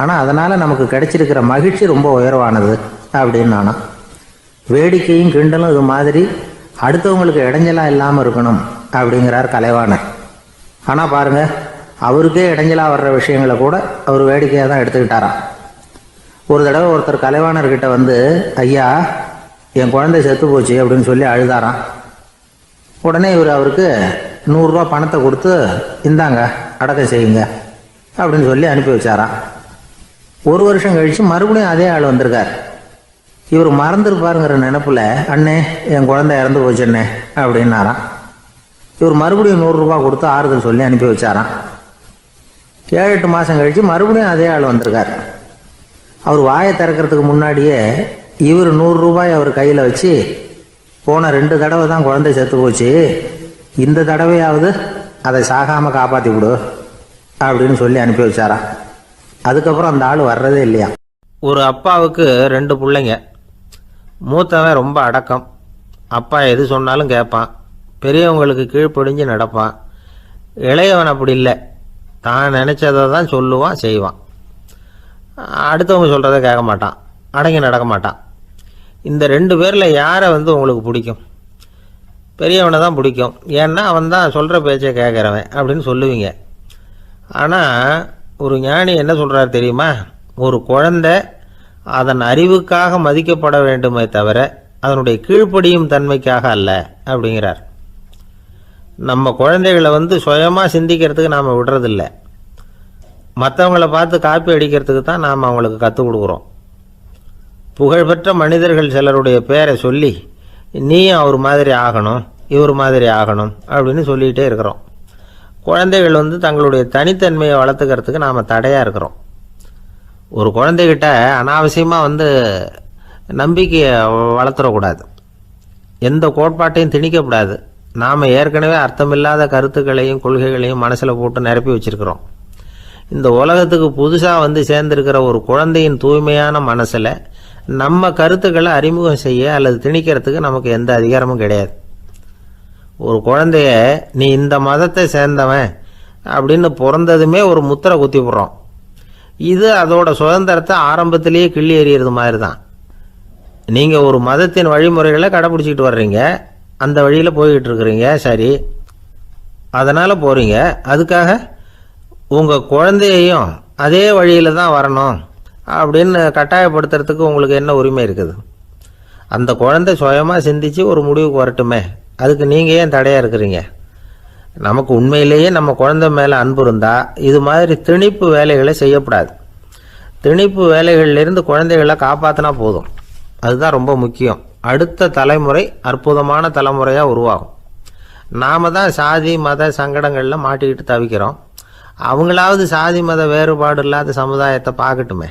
ஆனால் அதனால் நமக்கு கிடைச்சிருக்கிற மகிழ்ச்சி ரொம்ப உயர்வானது அப்படின்னு நானும். வேடிக்கையும் கிண்டலும் இது மாதிரி அடுத்தவங்களுக்கு இடைஞ்சலாக இல்லாமல் இருக்கணும் அப்படிங்கிறார் கலைவாணர். ஆனால் பாருங்கள், அவருக்கே இடைஞ்சலாக வர்ற விஷயங்களை கூட அவர் வேடிக்கையாக தான் எடுத்துக்கிட்டாராம். ஒரு தடவை ஒருத்தர் கலைவாணர்கிட்ட வந்து, ஐயா என் குழந்தை செத்து போச்சு அப்படின்னு சொல்லி அழுதாராம். உடனே இவர் அவருக்கு 100 ரூபா பணத்தை கொடுத்து, இந்தாங்க அடக்கம் செய்யுங்க அப்படின்னு சொல்லி அனுப்பி வச்சாராம். 1 வருஷம் கழித்து மறுபடியும் அதே ஆள் வந்திருக்கார். இவர் மறந்துருப்பாருங்கிற நினைப்பில், அண்ணே என் குழந்தை இறந்து போச்சுண்ணே அப்படின்னாராம். இவர் மறுபடியும் 100 ரூபா கொடுத்து ஆறுதல் சொல்லி அனுப்பி வச்சாராம். 7-8 மாதம் கழித்து மறுபடியும் அதே ஆள் வந்திருக்கார். அவர் வாயை திறக்கிறதுக்கு முன்னாடியே இவர் 100 ரூபாய் அவர் கையில் வச்சு, போன 2 தடவை தான் குழந்தை செத்து போச்சு, இந்த தடவையாவது அதை சாகாமல் காப்பாற்றி விடு அப்படின்னு சொல்லி அனுப்பி வச்சாராம். அதுக்கப்புறம் அந்த ஆள் வர்றதே இல்லையா. ஒரு அப்பாவுக்கு 2 பிள்ளைங்க. மூத்தவன் ரொம்ப அடக்கம். அப்பா எது சொன்னாலும் கேட்பான், பெரியவங்களுக்கு கீழ்ப்படிஞ்சு நடப்பான். இளையவன் அப்படி இல்லை, தான் நினச்சதை தான் சொல்லுவான், செய்வான். அடுத்தவங்க சொல்கிறத கேட்க மாட்டான், அடங்கி நடக்க மாட்டான். இந்த 2 பேரில் யாரை உங்களுக்கு பிடிக்கும்? பெரியவனை தான் பிடிக்கும். ஏன்னா அவன் தான் சொல்கிற பேச்சை கேட்குறவன் அப்படின்னு சொல்லுவீங்க. ஆனால் ஒரு ஞானி என்ன சொல்கிறார் தெரியுமா? ஒரு குழந்தை அதன் அறிவுக்காக மதிக்கப்பட வேண்டுமே தவிர அதனுடைய கீழ்ப்படியும் தன்மைக்காக அல்ல அப்படிங்கிறார். நம்ம குழந்தைகளை சுயமாக சிந்திக்கிறதுக்கு நாம் விடுறதில்லை, மற்றவங்கள பார்த்து காப்பி அடிக்கிறதுக்கு தான் நாம் அவங்களுக்கு கற்றுக் கொடுக்குறோம். புகழ்பெற்ற மனிதர்கள் சிலருடைய பேரை சொல்லி நீயும் அவர் மாதிரி ஆகணும், இவர் மாதிரி ஆகணும் அப்படின்னு சொல்லிகிட்டே இருக்கிறோம். குழந்தைகள் தங்களுடைய தனித்தன்மையை வளர்த்துக்கிறதுக்கு நாம் தடையாக இருக்கிறோம். ஒரு குழந்தைகிட்ட அனாவசியமாக நம்பிக்கையை வளர்த்துடக்கூடாது, எந்த கோட்பாட்டையும் திணிக்கக்கூடாது. நாம் ஏற்கனவே அர்த்தமில்லாத கருத்துக்களையும் கொள்கைகளையும் மனசில் போட்டு நிரப்பி வச்சுருக்கிறோம். இந்த உலகத்துக்கு புதுசாக சேர்ந்திருக்கிற ஒரு குழந்தையின் தூய்மையான மனசில் நம்ம கருத்துக்களை அறிமுகம் செய்ய அல்லது திணிக்கிறதுக்கு நமக்கு எந்த அதிகாரமும் கிடையாது. ஒரு குழந்தைய நீ இந்த மதத்தை சேர்ந்தவன் அப்படின்னு பிறந்ததுமே ஒரு முத்திரை குத்தி போடுறோம். இது அதோட சுதந்திரத்தை ஆரம்பத்திலேயே கிள்ளி எறிகிறது மாதிரி தான். நீங்கள் ஒரு மதத்தின் வழிமுறைகளை கடைப்பிடிச்சிக்கிட்டு வர்றீங்க, அந்த வழியில் போய்கிட்டு இருக்கிறீங்க, சரி, அதனால் போகிறீங்க. அதுக்காக உங்கள் குழந்தையையும் அதே வழியில் தான் வரணும் அப்படின்னு கட்டாயப்படுத்துறதுக்கு உங்களுக்கு என்ன உரிமை இருக்குது? அந்த குழந்தை சுயமாக சிந்தித்து ஒரு முடிவுக்கு வரட்டுமே, அதுக்கு நீங்கள் ஏன் தடையாக இருக்கிறீங்க? நமக்கு உண்மையிலேயே நம்ம குழந்தை மேலே அன்பு இருந்தால் இது மாதிரி திணிப்பு வேலைகளை செய்யக்கூடாது. திணிப்பு வேலைகளிலிருந்து குழந்தைகளை காப்பாற்றினா போதும், அதுதான் ரொம்ப முக்கியம். அடுத்த தலைமுறை அற்புதமான தலைமுறையாக உருவாகும். நாம் தான் சாதி மத சங்கடங்களில் மாட்டிக்கிட்டு தவிக்கிறோம். அவங்களாவது சாதி மத வேறுபாடு இல்லாத சமுதாயத்தை பார்க்கட்டுமே,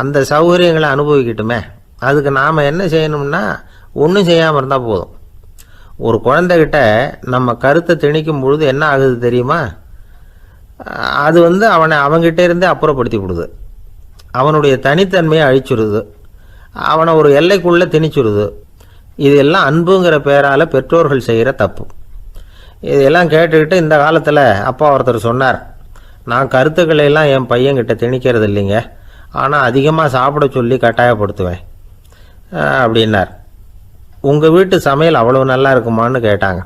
அந்த சௌகரியங்களை அனுபவிக்கட்டுமே. அதுக்கு நாம் என்ன செய்யணும்னா ஒன்றும் செய்யாமல் இருந்தால் போதும். ஒரு குழந்தைகிட்ட நம்ம கருத்தை திணிக்கும் பொழுது என்ன ஆகுது தெரியுமா? அது அவனை அவங்ககிட்ட இருந்தே அப்புறப்படுத்தி விடுது, அவனுடைய தனித்தன்மையை அழிச்சுடுது, அவனை ஒரு எல்லைக்குள்ளே திணிச்சுடுது. இதெல்லாம் அன்புங்கிற பேரால் பெற்றோர்கள் செய்கிற தப்பு. இதெல்லாம் கேட்டுக்கிட்டு இந்த காலத்தில் அப்பா ஒருத்தர் சொன்னார், நான் கருத்துக்களை எல்லாம் என் பையன்கிட்ட திணிக்கிறது இல்லைங்க, ஆனால் அதிகமாக சாப்பிட சொல்லி கட்டாயப்படுத்துவேன் அப்படின்னார். உங்கள் வீட்டு சமையல் அவ்வளோ நல்லா இருக்குமான்னு கேட்டாங்க.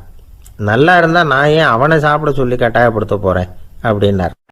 நல்லா இருந்தால் நான் ஏன் அவனை சாப்பிட சொல்லி கட்டாயப்படுத்த போகிறேன் அப்படின்னார்.